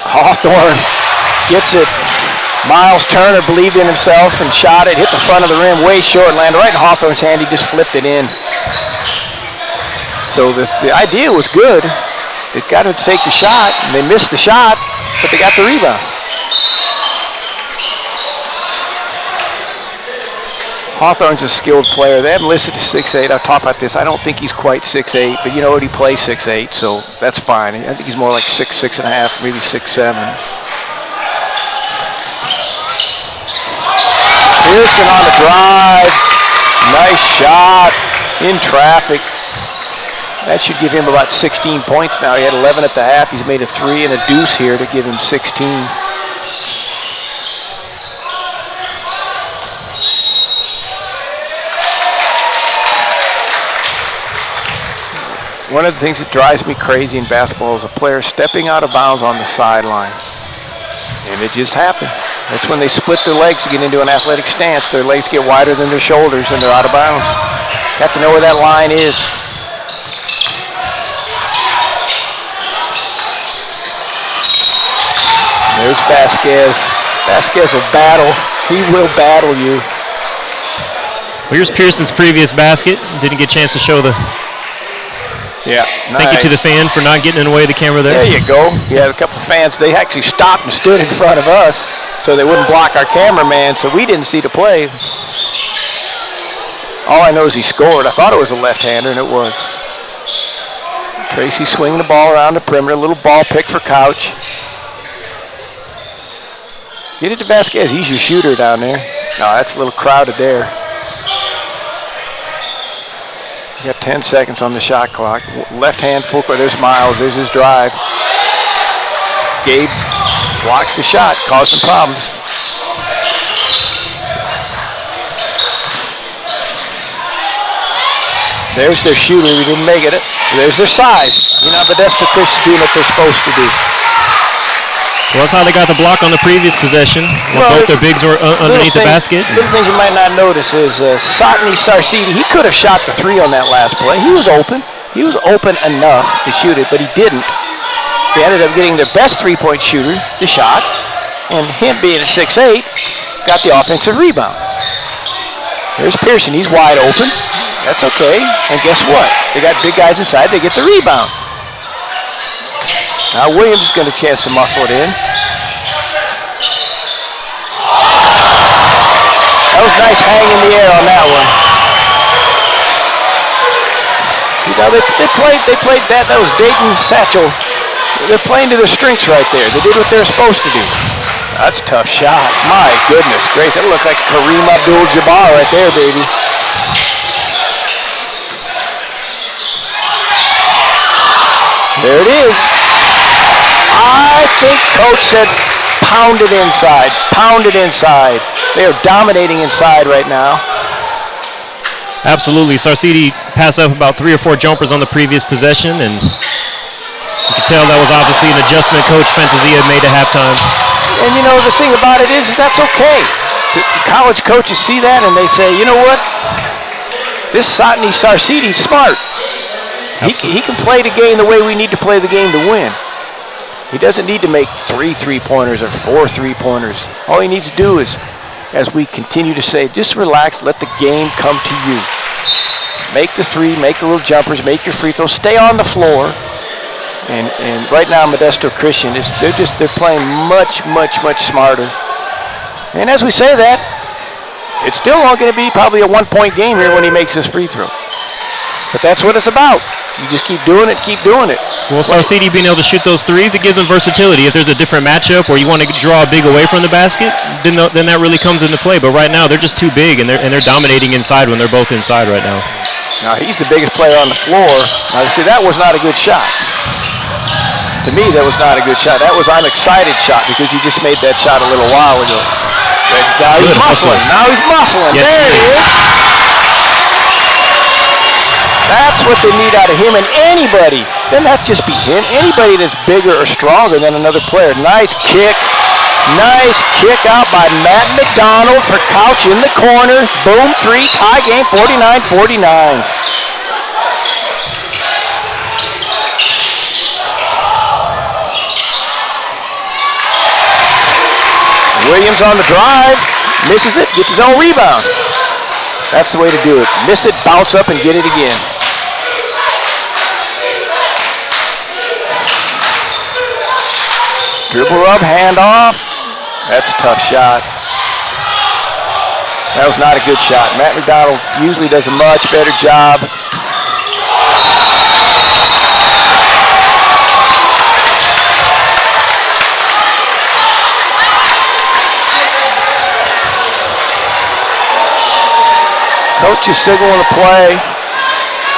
Hawthorne gets it. Miles Turner believed in himself and shot it, hit the front of the rim way short, landed right in Hawthorne's hand. He just flipped it in. So the idea was good. They got to take the shot, and they missed the shot, but they got the rebound. Hawthorne's a skilled player. They haven't listed 6'8". I'll talk about this. I don't think he's quite 6'8", but you know what? He plays 6'8", so that's fine. I think he's more like 6', 6.5", maybe 6'7". Pearson on the drive. Nice shot in traffic. That should give him about 16 points now. He had 11 at the half. He's made a 3 and a deuce here to give him 16. One of the things that drives me crazy in basketball is a player stepping out of bounds on the sideline. And it just happened. That's when they split their legs to get into an athletic stance. Their legs get wider than their shoulders and they're out of bounds. You have to know where that line is. There's Vasquez. Vasquez will battle. He will battle you. Well, here's Pearson's previous basket. Didn't get a chance to show the... Yeah, nice. Thank you to the fan for not getting in the way of the camera there. There you go. You had a couple of fans. They actually stopped and stood in front of us so they wouldn't block our cameraman, so we didn't see the play. All I know is he scored. I thought it was a left-hander, and it was. Tracy swinging the ball around the perimeter. A little ball pick for Couch. Get it to Vasquez. He's your shooter down there. No, that's a little crowded there. Got 10 seconds on the shot clock. Left hand full court. There's Miles. There's his drive. Gabe blocks the shot. Caused some problems. There's their shooter. We didn't make it. There's their size. You know, Modesto Christian doing what they're supposed to do. Well, that's how they got the block on the previous possession. Both their bigs were underneath the basket. Little things you might not notice is Satni Sarcidi, he could have shot the 3 on that last play. He was open. He was open enough to shoot it, but he didn't. They ended up getting their best three-point shooter the shot, and him being a 6'8", got the offensive rebound. There's Pearson. He's wide open. That's okay. And guess what? They got big guys inside. They get the rebound. Now Williams is going to chance to muscle it in. That was nice hang in the air on that one. You know, they played that. That was Dayton Satchel. They're playing to their strengths right there. They did what they're supposed to do. That's a tough shot. My goodness gracious. That looks like Kareem Abdul-Jabbar right there, baby. There it is. I think Coach said pound it inside. Pound it inside. They are dominating inside right now. Absolutely. Sarcidi passed up about 3 or 4 jumpers on the previous possession, and you can tell that was obviously an adjustment Coach Fantazia had made at halftime. And you know, the thing about it is that's okay. The college coaches see that and they say, you know what? This Satni Sarcidi's smart. He can play the game the way we need to play the game to win. He doesn't need to make 3 3-pointers or 4 3-pointers. All he needs to do is, as we continue to say, just relax, let the game come to you. Make the 3, make the little jumpers, make your free throws, stay on the floor. And right now Modesto Christian, they're playing much smarter. And as we say that, it's still all going to be probably a 1-point game here when he makes his free throw. But that's what it's about. You just keep doing it, keep doing it. Well, Sarcidi being able to shoot those threes, it gives him versatility. If there's a different matchup or you want to draw a big away from the basket, then that really comes into play. But right now, they're just too big, and they're dominating inside when they're both inside right now. Now, he's the biggest player on the floor. Now, see, that was not a good shot. To me, that was not a good shot. That was an excited shot because you just made that shot a little while ago. Now he's muscling. Now he's muscling. Yes, there he is. That's what they need out of him and anybody. Doesn't have to just be him. Anybody that's bigger or stronger than another player. Nice kick. Nice kick out by Matt McDonald for Couch in the corner. Boom, 3, tie game, 49-49. Williams on the drive. Misses it, gets his own rebound. That's the way to do it. Miss it, bounce up, and get it again. Dribble up, hand off. That's a tough shot. That was not a good shot. Matt McDonald usually does a much better job. Coach is signaling a play.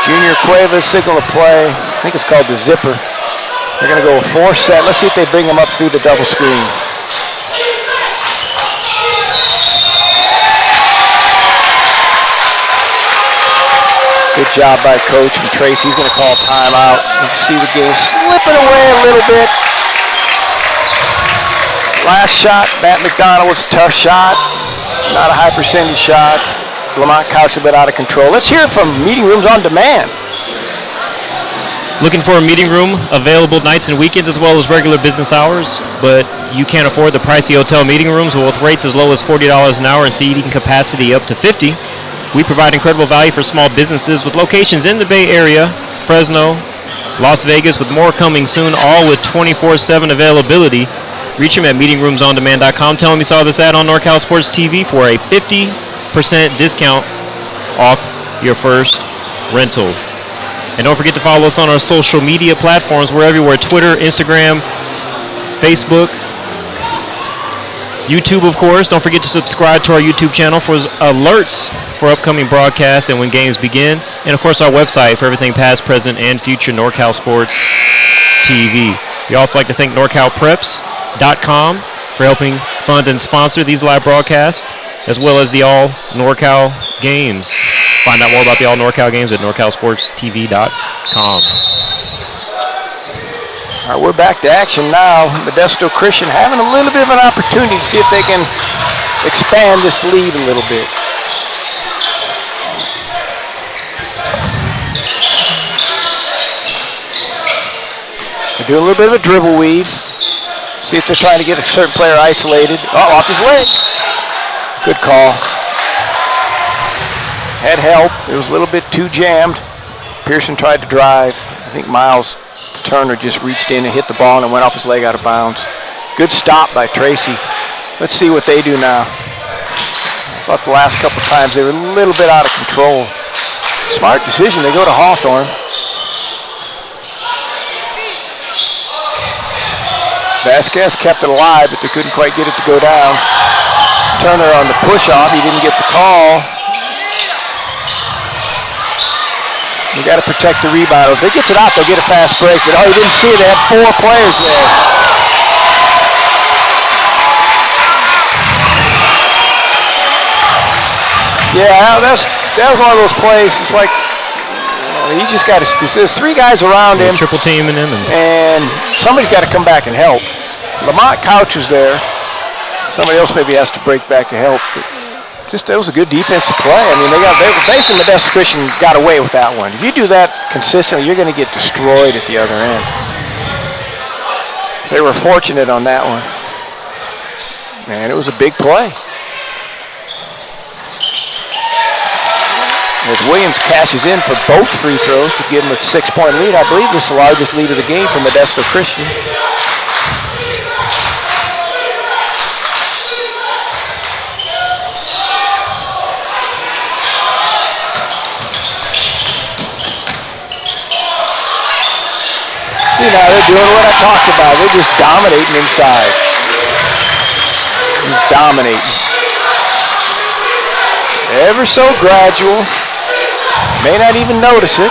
Junior Cuevas signal a play. I think it's called the zipper. They're going to go a 4-set. Let's see if they bring him up through the double screen. Good job by Coach and Tracy. He's going to call timeout. You can see the game slipping away a little bit. Last shot, Matt McDonald was a tough shot. Not a high percentage shot. Lamont Couch a bit out of control. Let's hear it from Meeting Rooms on Demand. Looking for a meeting room available nights and weekends as well as regular business hours, but you can't afford the pricey hotel meeting rooms with rates as low as $40 an hour and seating capacity up to 50. We provide incredible value for small businesses with locations in the Bay Area, Fresno, Las Vegas, with more coming soon, all with 24/7 availability. Reach them at meetingroomsondemand.com. Tell them you saw this ad on NorCal Sports TV for a 50% discount off your first rental. And don't forget to follow us on our social media platforms. We're everywhere: Twitter, Instagram, Facebook, YouTube, of course. Don't forget to subscribe to our YouTube channel for alerts for upcoming broadcasts and when games begin. And, of course, our website for everything past, present, and future NorCal Sports TV. We also like to thank NorCalPreps.com for helping fund and sponsor these live broadcasts, as well as the All NorCal games. Find out more about the All NorCal games at NorCalSportsTV.com. All right, we're back to action now. Modesto Christian having a little bit of an opportunity to see if they can expand this lead a little bit. They're doing a little bit of a dribble weave. See if they're trying to get a certain player isolated. Oh, off his leg. Good call. Had help. It was a little bit too jammed. Pearson tried to drive. I think Miles Turner just reached in and hit the ball and it went off his leg out of bounds. Good stop by Tracy. Let's see what they do now. I thought the last couple times they were a little bit out of control. Smart decision. They go to Hawthorne. Vasquez kept it alive, but they couldn't quite get it to go down. Turner on the push-off. He didn't get the call. You got to protect the rebound. If they gets it out, they'll get a fast break. But, you didn't see it. They had 4 players there. Yeah, that was one of those plays. It's like, you just got to, there's 3 guys around him. Triple teaming him. And somebody's got to come back and help. Lamont Couch was there. Somebody else maybe has to break back to help. But that was a good defensive play. I mean, basically Modesto Christian got away with that one. If you do that consistently, you're going to get destroyed at the other end. They were fortunate on that one. Man, it was a big play. As Williams cashes in for both free throws to give him a 6-point lead. I believe this is the largest lead of the game for Modesto Christian. See, now they're doing what I talked about. They're just dominating inside. Just dominating. Ever so gradual. May not even notice it,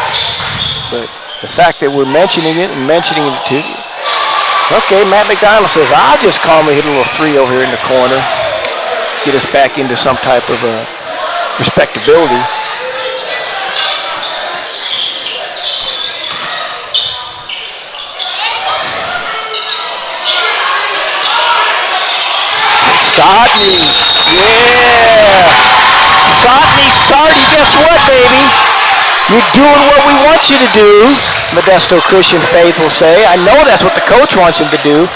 but the fact that we're mentioning it and mentioning it too. Okay, Matt McDonald says, I'll just calmly hit a little 3 over here in the corner. Get us back into some type of respectability. Sotney, yeah. Sotney, Sardi, guess what, baby? You're doing what we want you to do, Modesto Christian faithful say. I know that's what the coach wants him to do.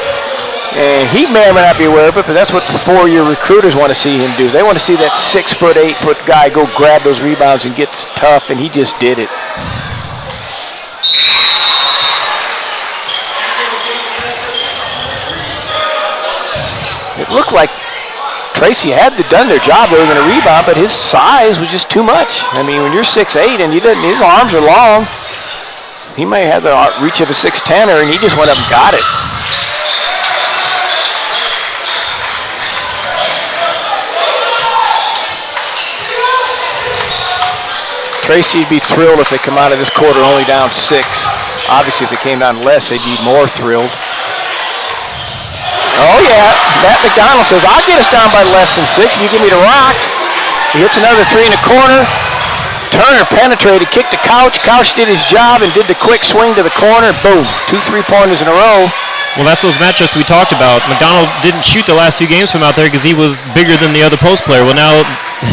And he may or may not be aware of it, but that's what the 4-year recruiters want to see him do. They want to see that 6-foot, 8-foot guy go grab those rebounds and get tough, and he just did it. It looked like Tracy had done their job. They were going to rebound, but his size was just too much. I mean, when you're 6'8", and his arms are long, he may have the reach of a 6'10", and he just went up and got it. Tracy would be thrilled if they come out of this quarter only down 6. Obviously, if they came down less, they'd be more thrilled. Oh, yeah. Matt McDonald says, I'll get us down by less than 6 if you give me the rock. He hits another 3 in the corner. Turner penetrated, kicked the Couch. Couch did his job and did the quick swing to the corner. Boom. 2 3-pointers in a row. Well, that's those matchups we talked about. McDonald didn't shoot the last few games from out there because he was bigger than the other post player. Well, now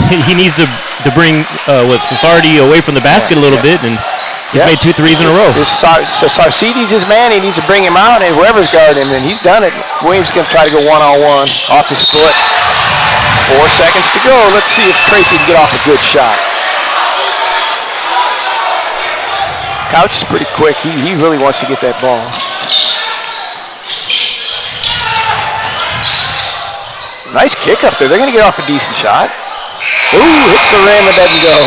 he needs to bring Sardi away from the basket a little bit, and he's made 2 threes in a row. Sarcidi's his man. He needs to bring him out, and whoever's guarding him, and he's done it. Williams is going to try to go one-on-one off his foot. 4 seconds to go. Let's see if Tracy can get off a good shot. Couch is pretty quick. He really wants to get that ball. Nice kick up there. They're going to get off a decent shot. Ooh, hits the rim and doesn't go.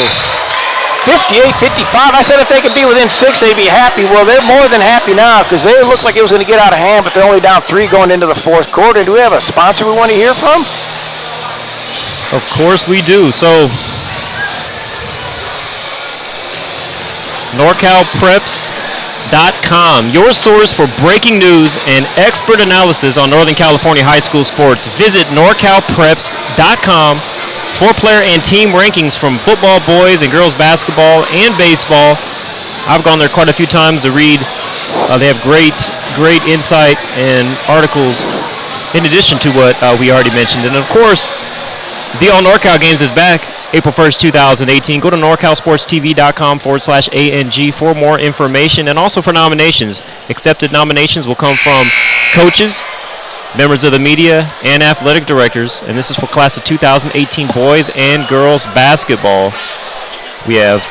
58-55. I said if they could be within 6, they'd be happy. Well, they're more than happy now because they looked like it was going to get out of hand, but they're only down 3 going into the 4th quarter. Do we have a sponsor we want to hear from? Of course we do. So NorCalPreps.com, your source for breaking news and expert analysis on Northern California high school sports. Visit NorCalPreps.com for player and team rankings from football, boys and girls basketball, and baseball. I've gone there quite a few times to read. They have great insight and articles in addition to what we already mentioned. And, of course, the All NorCal Games is back April 1st, 2018. Go to NorCalSportsTV.com/ANG for more information and also for nominations. Accepted nominations will come from coaches, members of the media, and athletic directors. And this is for class of 2018 boys and girls basketball. We have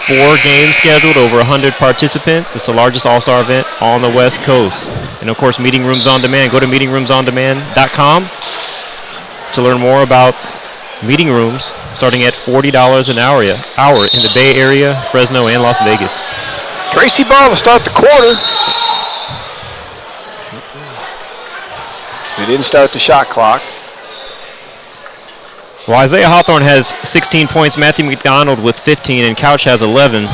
4 games scheduled, over 100 participants. It's the largest all-star event on the West Coast. And, of course, Meeting Rooms On Demand. Go to meetingroomsondemand.com to learn more about meeting rooms, starting at $40 an hour in the Bay Area, Fresno, and Las Vegas. Tracy ball to start the quarter. They didn't start the shot clock. Well, Isaiah Hawthorne has 16 points, Matthew McDonald with 15, and Couch has 11. So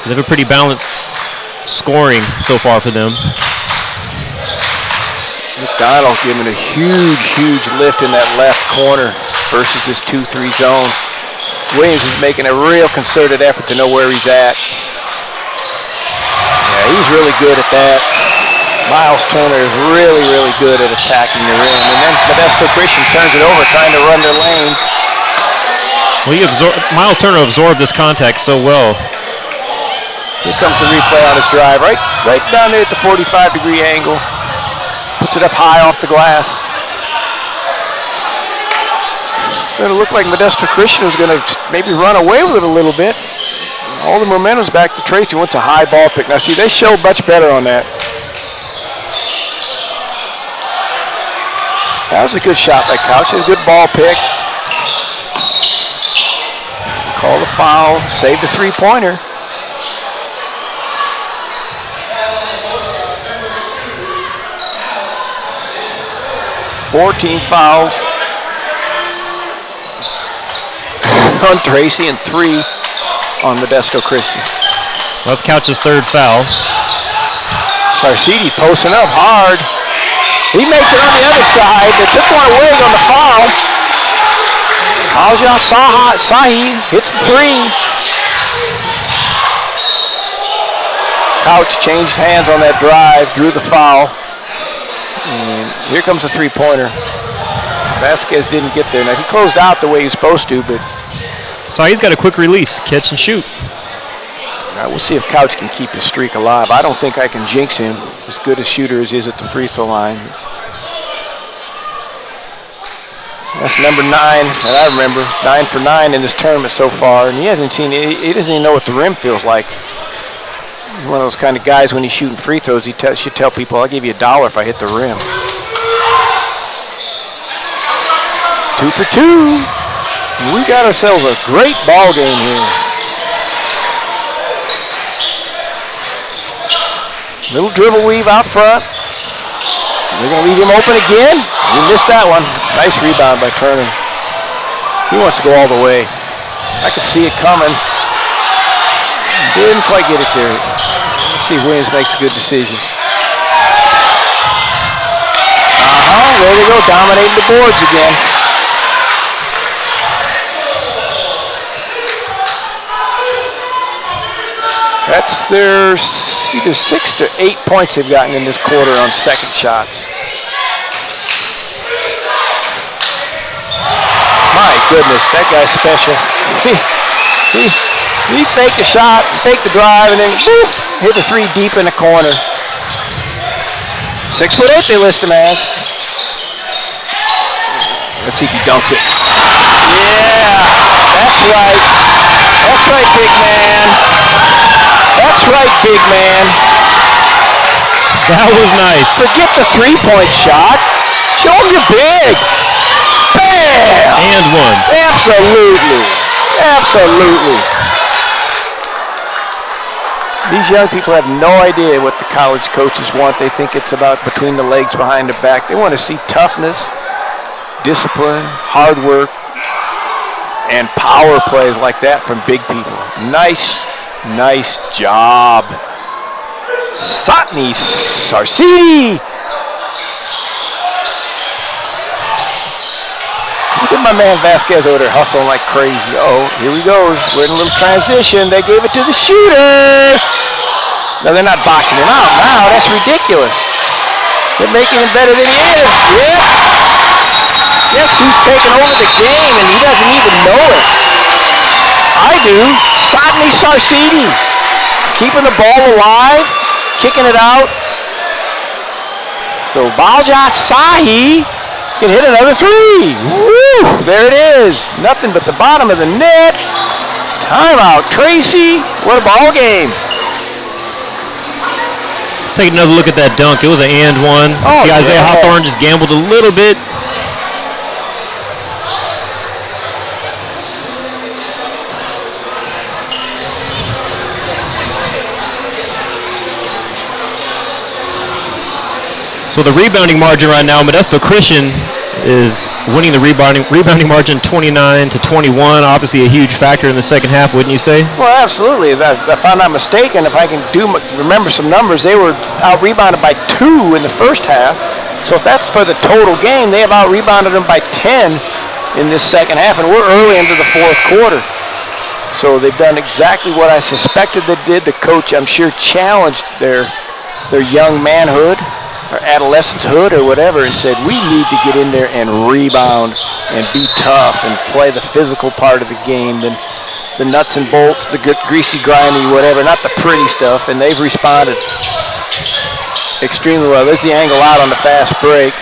they have a pretty balanced scoring so far for them. McDonald giving a huge lift in that left corner versus his 2-3 zone. Williams is making a real concerted effort to know where he's at. Yeah, he's really good at that. Miles Turner is really good at attacking the rim. And then Modesto Christian turns it over, trying to run their lanes. Well, Miles Turner absorbed this contact so well. Here comes the replay on his drive, right down there at the 45-degree angle. Puts it up high off the glass. So it looked like Modesto Christian was going to maybe run away with it a little bit. All the momentum's back to Tracy. Wants a high ball pick. Now, see, they show much better on that. That was a good shot by Couch. A good ball pick. Call the foul. Saved a three-pointer. Fourteen fouls on Tracy and 3 on Modesto Christian. That's Couch's 3rd foul. Sarcidi posting up hard. He makes it on the other side. They took one away on the foul. Alja Sahi hits the 3. Couch changed hands on that drive, drew the foul. And here comes the three-pointer. Vasquez didn't get there. Now, he closed out the way he's supposed to, but... Sahi's got a quick release, catch and shoot. We'll see if Couch can keep his streak alive. I don't think I can jinx him, as good a shooter as he is at the free throw line. That's number 9 that I remember. 9 for 9 in this tournament so far, and he doesn't even know what the rim feels like. He's one of those kind of guys when he's shooting free throws, he should tell people, I'll give you $1 if I hit the rim. 2 for 2. We got ourselves a great ball game here. Little dribble weave out front. They're going to leave him open again. He missed that one. Nice rebound by Kernan. He wants to go all the way. I could see it coming. Didn't quite get it there. Let's see if Williams makes a good decision. There they go, dominating the boards again. That's their either 6 to 8 points they've gotten in this quarter on second shots. My goodness, that guy's special. He faked the shot, faked the drive, and then boop, hit the 3 deep in the corner. 6'8" they list him as. Let's see if he dunks it. Yeah, that's right. That's right, big man. That's right, big man. That was nice. Forget the three-point shot. Show him you're big. Bam! And one. Absolutely. Absolutely. These young people have no idea what the college coaches want. They think it's about between the legs, behind the back. They want to see toughness, discipline, hard work, And power plays like that from big people. Nice job. Satni Sarcidi. Look at my man Vasquez over there hustling like crazy. Oh, here he goes. We're in a little transition. They gave it to the shooter. No, they're not boxing him out now. That's ridiculous. They're making him better than he is. Yep. Guess who's taking over the game and he doesn't even know it? I do. Satni Sarcidi. Keeping the ball alive. Kicking it out. So Balja Sahi can hit another three. Woo! There it is. Nothing but the bottom of the net. Timeout. Tracy. What a ball game. Take another look at that dunk. It was an and one. Oh, See, Isaiah yeah. Hawthorne just gambled a little bit. So the rebounding margin right now, Modesto Christian is winning the rebounding margin 29-21. Obviously a huge factor in the second half, wouldn't you say? Well, absolutely. If I'm not mistaken, if I can remember some numbers, they were out-rebounded by 2 in the first half. So if that's for the total game, they have out-rebounded them by 10 in this second half, and we're early into the fourth quarter. So they've done exactly what I suspected they did. The coach, I'm sure, challenged their young manhood or adolescencehood or whatever and said, we need to get in there and rebound and be tough and play the physical part of the game, the nuts and bolts, the good, greasy, grimy, whatever, not the pretty stuff, and they've responded extremely well. There's the angle out on the fast break.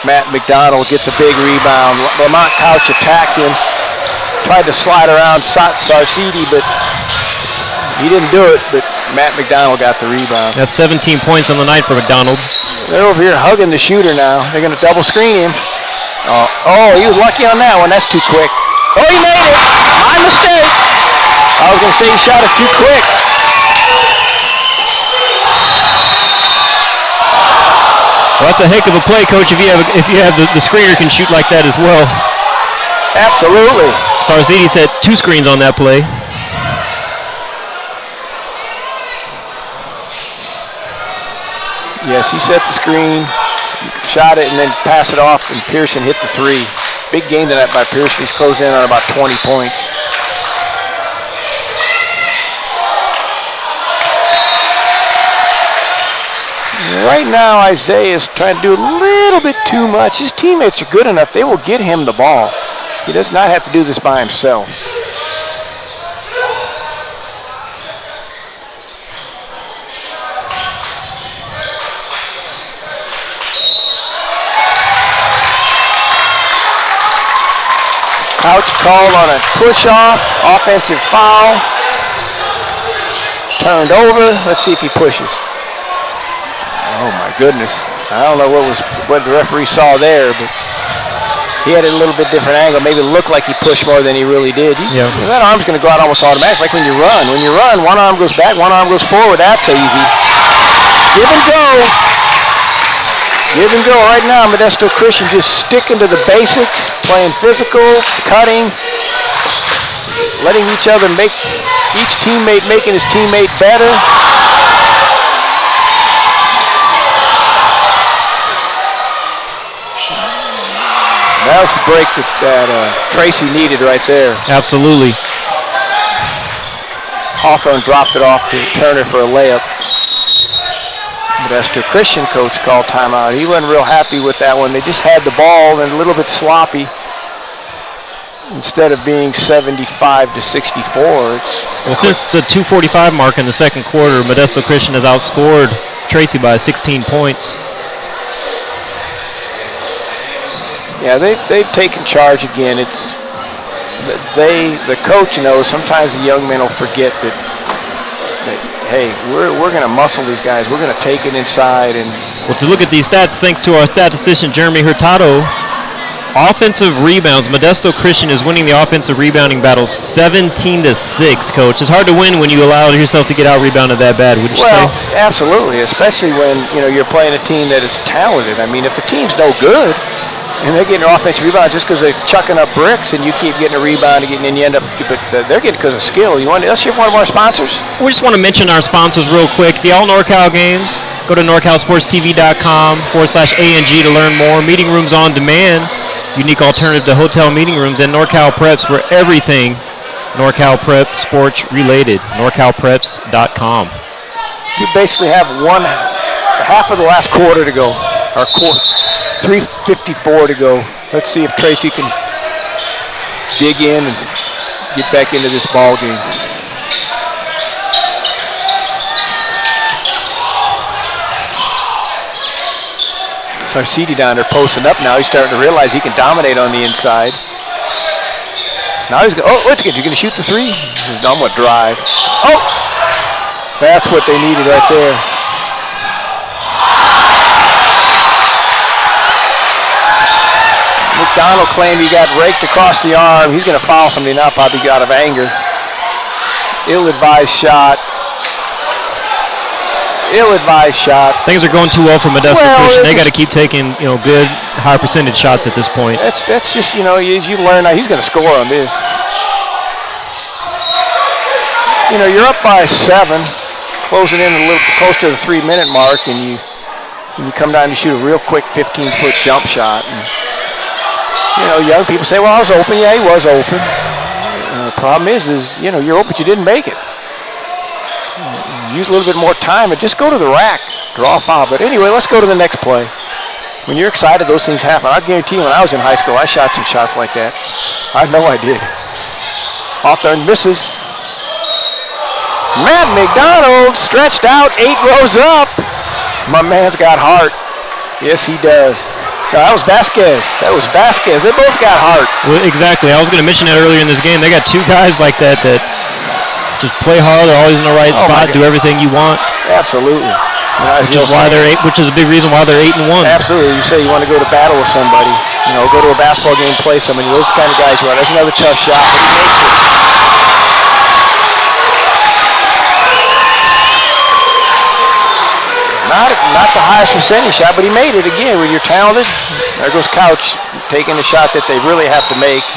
Matt McDonald gets a big rebound. Lamont Couch attacked him, tried to slide around Sarcidi, but he didn't do it, but Matt McDonald got the rebound. That's 17 points on the night for McDonald. They're over here hugging the shooter now. They're going to double screen him. Oh, he was lucky on that one. That's too quick. Oh, he made it. My mistake. I was going to say he shot it too quick. Well, that's a heck of a play, Coach, if you have the screener can shoot like that as well. Absolutely. Sarcidi set 2 screens on that play. Yes, he set the screen, shot it, and then passed it off, and Pearson hit the 3. Big game tonight by Pearson. He's closed in on about 20 points. Right now, Isaiah is trying to do a little bit too much. His teammates are good enough. They will get him the ball. He does not have to do this by himself. Couch called on a push-off, offensive foul. Turned over. Let's see if he pushes. Oh my goodness. I don't know what the referee saw there, but he had a little bit different angle. Maybe it looked like he pushed more than he really did. That arm's going to go out almost automatically, like when you run. When you run, one arm goes back, one arm goes forward. That's easy. Give and go. Give and go. Right now, Modesto Christian just sticking to the basics, playing physical, cutting, letting each other each teammate making his teammate better. That was the break that Tracy needed right there. Absolutely. Hawthorne dropped it off to Turner for a layup. Modesto Christian coach called timeout. He wasn't real happy with that one. They just had the ball and a little bit sloppy. Instead of being 75 to 64, well, since the 2:45 mark in the second quarter, Modesto Christian has outscored Tracy by 16 points. Yeah, they've taken charge again. The coach knows sometimes the young men will forget that hey, we're going to muscle these guys. We're going to take it inside. And well, to look at these stats, thanks to our statistician Jeremy Hurtado, offensive rebounds, Modesto Christian is winning the offensive rebounding battle 17-6. Coach, it's hard to win when you allow yourself to get out rebounded that bad. Would you say? Well, absolutely, especially when you're playing a team that is talented. I mean, if the team's no good, And they're getting their offensive rebound just because they're chucking up bricks, and you keep getting a rebound, and then you end up, but they're getting it because of skill. Let's hear one of our sponsors. We just want to mention our sponsors real quick. The all NorCal games. Go to NorCalSportsTV.com/ANG to learn more. Meeting rooms on demand. Unique alternative to hotel meeting rooms, and NorCal Preps for everything NorCal Prep sports related. NorCalPreps.com. You basically have half of the last quarter to go. Or 3:54 to go. Let's see if Tracy can dig in and get back into this ball game. Sarcidi down there posting up now. He's starting to realize he can dominate on the inside. Now he's going, what's good? You're going to shoot the three? He's done with drive. Oh! That's what they needed right there. McDonald claimed he got raked across the arm. He's going to foul somebody now, probably out of anger. Ill-advised shot. Ill-advised shot. Things are going too well for Modesto Christian. They got to keep taking, good, high percentage shots at this point. That's just, as you learn now, he's going to score on this. You're up by 7, closing in a little close to the 3-minute mark, and you come down to shoot a real quick 15-foot jump shot. And, young people say, well, I was open. Yeah, he was open. The problem is you're open, but you didn't make it. Use a little bit more time and just go to the rack, draw a foul. But anyway, let's go to the next play. When you're excited, those things happen. I guarantee you, when I was in high school, I shot some shots like that. I know I did. Off there and misses. Matt McDonald stretched out, 8 rows up. My man's got heart. Yes, he does. No, that was Vasquez. They both got heart. Well, exactly. I was going to mention that earlier in this game. They got 2 guys like that just play hard. They're always in the right spot. Do everything you want. Absolutely. Which is a big reason why they're 8-1. Absolutely. You say you want to go to battle with somebody. Go to a basketball game, play somebody. Those kind of guys you want. There's another tough shot, but he makes it. Not the highest percentage shot, but he made it again. When you're talented, there goes Couch taking the shot that they really have to make.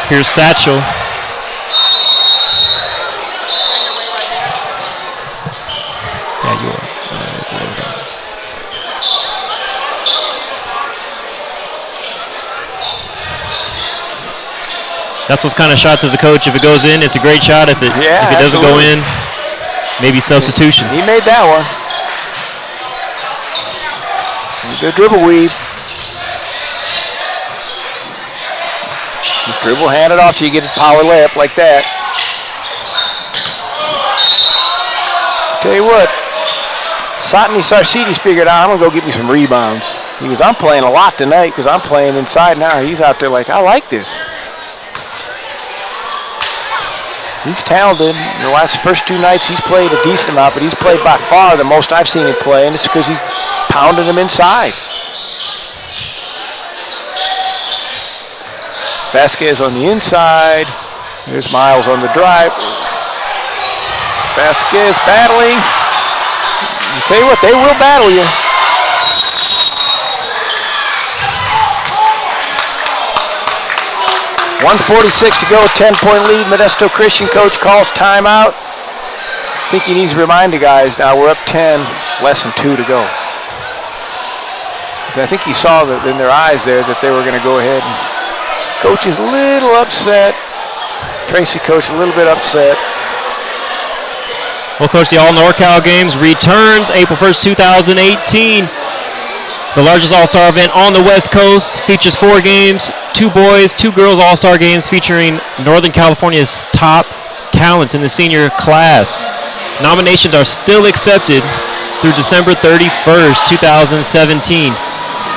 Here's Satchel. Yeah, you are. That's those kind of shots as a coach. If it goes in, it's a great shot. If it doesn't go in, maybe substitution. He made that one. Good dribble weave. Just dribble, hand it off so you get a power layup like that. Tell you what, Satni Sarcides figured out, I'm going to go get me some rebounds. He goes, I'm playing a lot tonight because I'm playing inside now. He's out there like, I like this. He's talented. The first 2 nights he's played a decent amount, but he's played by far the most I've seen him play, and it's because he's pounding them inside. Vasquez on the inside. There's Miles on the drive. Vasquez battling. I'll tell you what, they will battle you. .146 to go, 10-point lead. Modesto Christian coach calls timeout. I think he needs to remind the guys now we're up 10, less than 2 to go. I think he saw that in their eyes there that they were going to go ahead. And coach is a little upset. Tracy coach a little bit upset. Well, Coach, the All NorCal Games returns April 1st, 2018. The largest All-Star event on the West Coast features 4 games, 2 boys, 2 girls All-Star games featuring Northern California's top talents in the senior class. Nominations are still accepted through December 31st, 2017.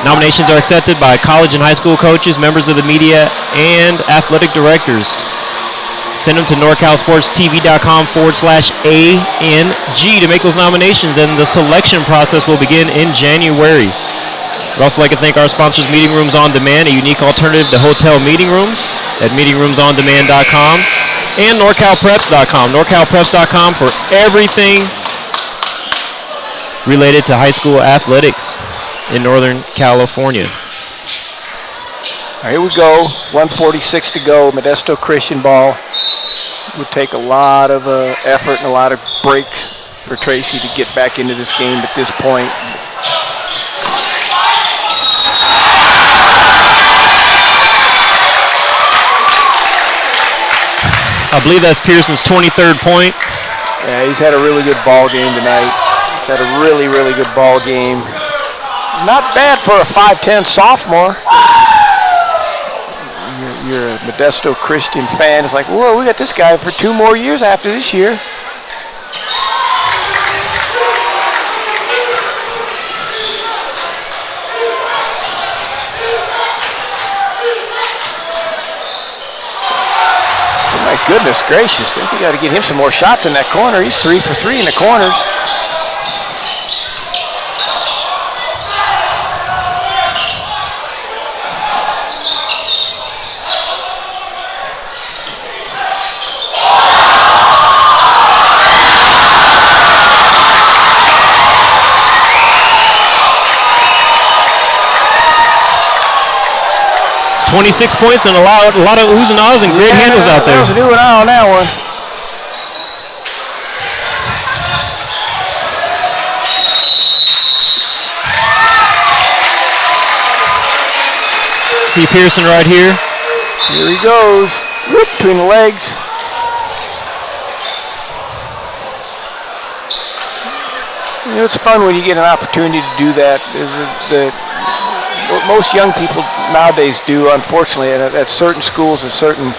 Nominations are accepted by college and high school coaches, members of the media, and athletic directors. Send them to NorCalSportsTV.com/ANG to make those nominations, and the selection process will begin in January. We'd also like to thank our sponsors, Meeting Rooms On Demand, a unique alternative to hotel meeting rooms at meetingroomsondemand.com, and NorCalPreps.com. NorCalPreps.com for everything related to high school athletics in Northern California. All right, here we go. 1:46 to go. Modesto Christian ball. It would take a lot of effort and a lot of breaks for Tracy to get back into this game at this point. I believe that's Pearson's 23rd point. Yeah, he's had a really good ball game tonight. He's had a really, really good ball game. Not bad for a 5'10 sophomore. You're a Modesto Christian fan. It's like, whoa, we got this guy for 2 more years after this year. My goodness gracious, I think we got to get him some more shots in that corner. He's 3 for 3 in the corners. $26 points and a lot of oohs and ahs and great handles out there. That was a new one on that one. See Pearson right here. Here he goes. Whoop, between the legs. You know, it's fun when you get an opportunity to do that. What most young people nowadays do, unfortunately, at certain schools and certain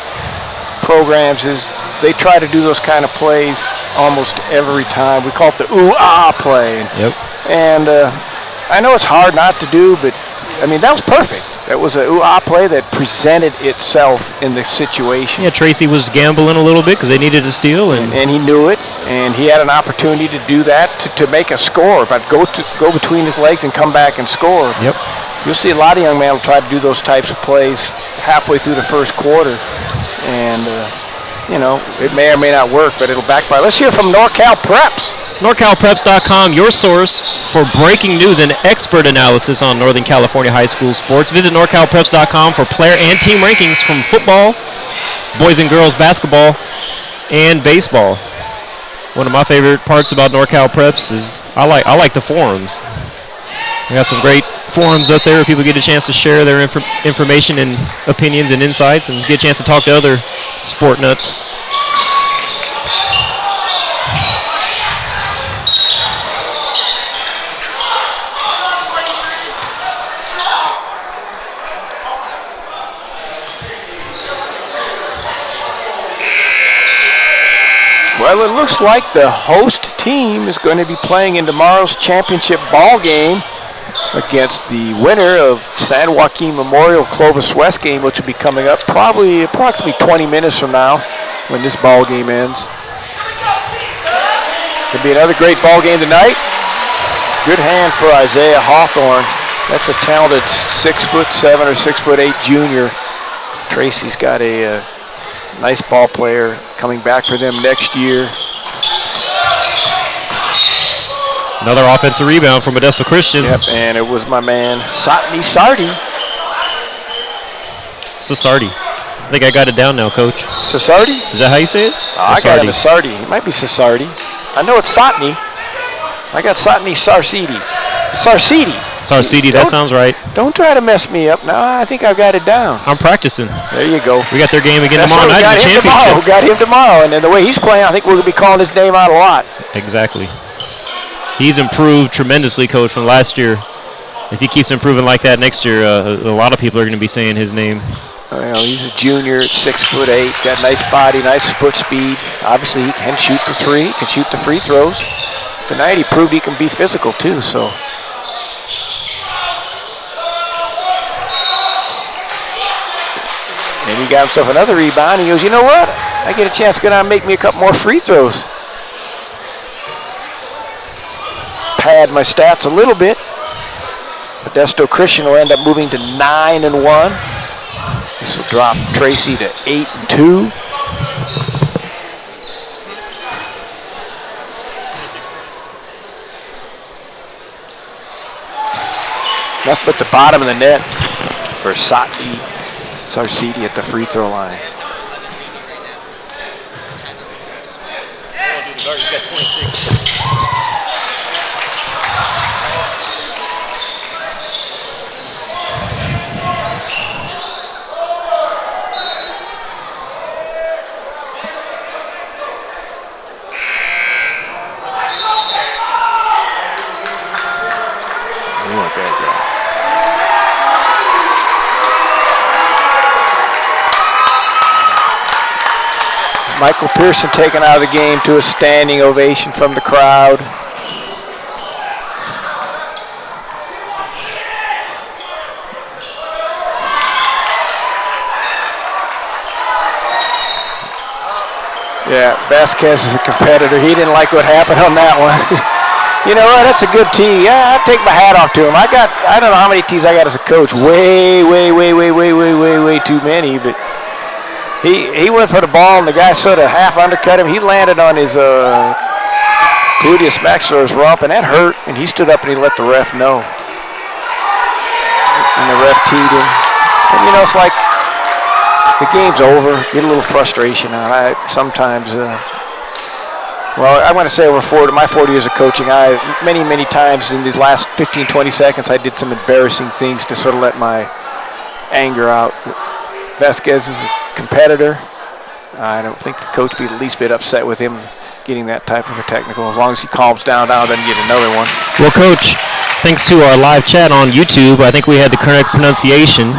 programs, is they try to do those kind of plays almost every time. We call it the ooh-ah play. Yep. And I know it's hard not to do, but, I mean, that was perfect. That was an ooh-ah play that presented itself in the situation. Yeah, Tracy was gambling a little bit because they needed to steal. And he knew it, and he had an opportunity to do that, to make a score, but go between his legs and come back and score. Yep. You'll see a lot of young men will try to do those types of plays halfway through the first quarter. And, you know, it may or may not work, but it'll backfire. Let's hear from NorCal Preps. NorCalPreps.com, your source for breaking news and expert analysis on Northern California high school sports. Visit NorCalPreps.com for player and team rankings from football, boys and girls basketball, and baseball. One of my favorite parts about NorCal Preps is I like the forums. We got some great forums up there where people get a chance to share their information and opinions and insights and get a chance to talk to other sport nuts. Well, it looks like the host team is going to be playing in tomorrow's championship ball game against the winner of San Joaquin Memorial Clovis West game, which will be coming up probably approximately 20 minutes from now when this ball game ends. Could be another great ball game tonight. Good hand for Isaiah Hawthorne. That's a talented 6'7" or 6'8" junior. Tracy's got a nice ball player coming back for them next year. Another offensive rebound from Modesto Christian. Yep, and it was my man Satni Sardi. Sasardi. I think I got it down now, Coach. Sasardi? Is that how you say it? I got him as Sardi. It might be Sasardi. I know it's Satni. I got Satni Sarsidi. Sarsidi, that sounds right. Don't try to mess me up now. I think I've got it down. I'm practicing. There you go. We got their game again tomorrow night in the championship. We got him tomorrow, and then the way he's playing, I think we're going to be calling his name out a lot. Exactly. He's improved tremendously, Coach, from last year. If he keeps improving like that next year, a lot of people are going to be saying his name. Well, he's a junior at 6'8", got nice body, nice foot speed. Obviously, he can shoot the three, he can shoot the free throws. Tonight, he proved he can be physical, too, so. And he got himself another rebound. He goes, you know what? I get a chance to go down and make me a couple more free throws. Pad my stats a little bit. Modesto Christian will end up moving to 9-1. This will drop Tracy to 8-2. Nothing but the bottom of the net for Sarcidi at the free throw line. He's got 26. Michael Pearson taken out of the game to a standing ovation from the crowd. Yeah, Vasquez is a competitor. He didn't like what happened on that one. You know what? That's a good tee. Yeah, I take my hat off to him. I don't know how many tees I got as a coach. Way too many, but he went for the ball and the guy sort of half undercut him. He landed on his gluteus maxillaris rump and that hurt, and he stood up and he let the ref know. And the ref teed him. And you know, it's like the game's over. Get a little frustration out. Sometimes well, I'm going to say over my 40 years of coaching, many times in these last 15, 20 seconds, I did some embarrassing things to sort of let my anger out. Vasquez is a competitor. I don't think the coach would be the least bit upset with him getting that type of a technical. As long as he calms down, doesn't get another one. Well, Coach, thanks to our live chat on YouTube, I think we had the correct pronunciation.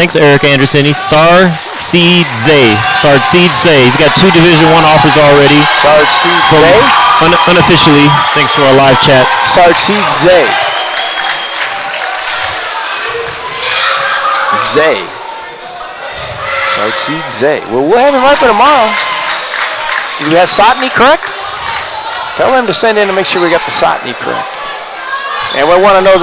Thanks, Eric Anderson. He's Sarcidi. He's got 2 Division I offers already. Sarcidi? Unofficially, thanks to our live chat. Sarcidi. Well, we'll have him right for tomorrow. Do we have Sotny correct? Tell them to send in to make sure we got the Sotny correct. And we want to know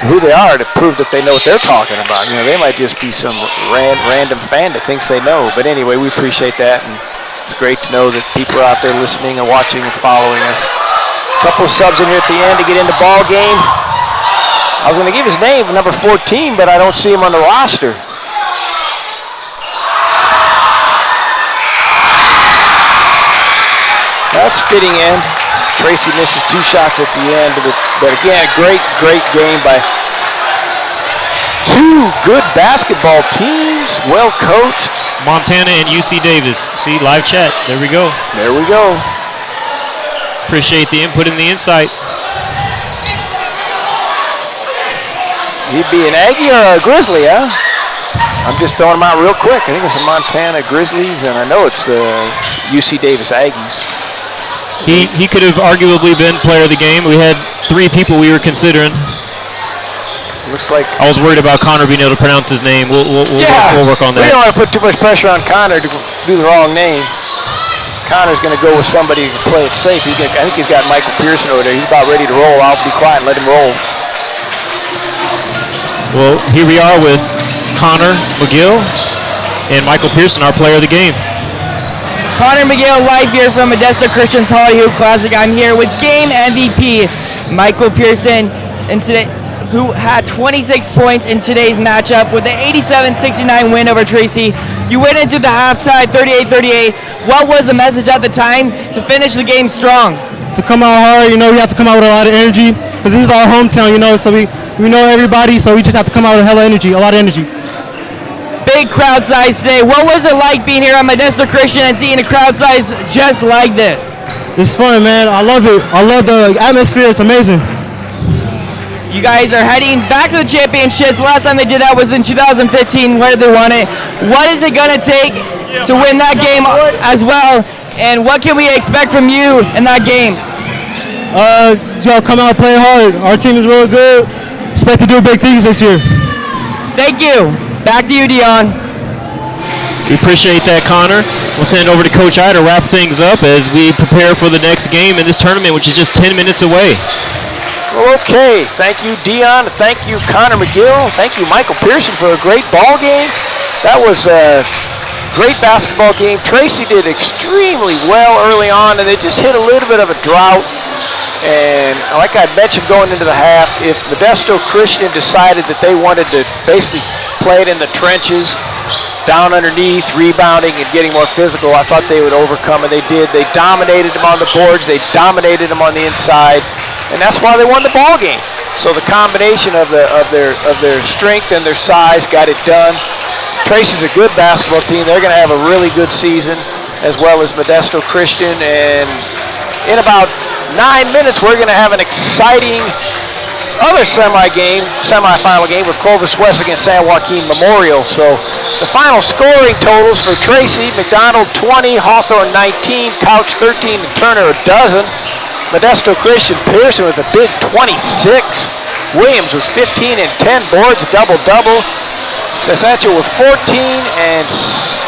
who they are to prove that they know what they're talking about. You know, they might just be some random fan that thinks they know. But anyway, we appreciate that, and it's great to know that people are out there listening and watching and following us. A couple of subs in here at the end to get into ball game. I was going to give his name, number 14, but I don't see him on the roster. That's fitting end. Tracy misses 2 shots at the end, but again, a great game by 2 good basketball teams, well coached. Montana and UC Davis. See, live chat. There we go. There we go. Appreciate the input and the insight. He'd be an Aggie or a Grizzly, huh? I'm just throwing them out real quick. I think it's the Montana Grizzlies, and I know it's the UC Davis Aggies. He could have arguably been player of the game. We had 3 people we were considering. Looks like I was worried about Connor being able to pronounce his name. We'll work on that. We don't want to put too much pressure on Connor to do the wrong name. Connor's going to go with somebody to play it safe. I think he's got Michael Pearson over there. He's about ready to roll. I'll be quiet and let him roll. Well, here we are with Connor McGill and Michael Pearson, our player of the game. Connor McGill live here from Modesto Christian's Holiday Hoop Classic. I'm here with game MVP Michael Pearson, who had 26 points in today's matchup with the 87-69 win over Tracy. You went into the halftime 38-38. What was the message at the time to finish the game strong? To come out hard, we have to come out with a lot of energy because this is our hometown, so we know everybody, so we just have to come out with a lot of energy. Big crowd size today. What was it like being here at Modesto Christian and seeing a crowd size just like this? It's fun, man. I love it. I love the atmosphere. It's amazing. You guys are heading back to the championships. Last time they did that was in 2015 where they won it. What is it going to take to win that game as well? And what can we expect from you in that game? Come out and play hard. Our team is really good. Expect to do big things this year. Thank you. Back to you, Dion. We appreciate that, Connor. We'll send it over to Coach Aye to wrap things up as we prepare for the next game in this tournament, which is just 10 minutes away. Well, okay. Thank you, Dion. Thank you, Connor McGill. Thank you, Michael Pearson, for a great ball game. That was a great basketball game. Tracy did extremely well early on, and they just hit a little bit of a drought. And like I mentioned going into the half, if Modesto Christian decided that they wanted to basically play it in the trenches, down underneath, rebounding and getting more physical, I thought they would overcome, and they did. They dominated them on the boards. They dominated them on the inside, and that's why they won the ball game. So the combination of their strength and their size got it done. Tracy's a good basketball team. They're going to have a really good season, as well as Modesto Christian. And in about 9 minutes, we're going to have an exciting other semifinal game with Clovis West against San Joaquin Memorial. So the final scoring totals for Tracy: McDonald 20, Hawthorne 19, Couch 13, and Turner a dozen. Modesto Christian Pearson with a big 26. Williams was 15 and 10 boards, double-double. Sasancho was 14, and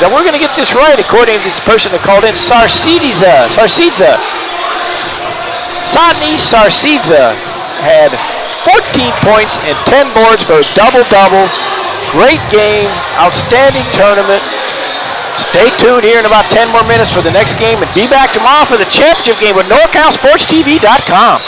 now we're going to get this right according to this person that called in, Sarsidza. Sadni Sarsidza had 14 points and 10 boards for a double-double. Great game, outstanding tournament. Stay tuned here in about 10 more minutes for the next game, and be back tomorrow for the championship game with NorCalSportsTV.com.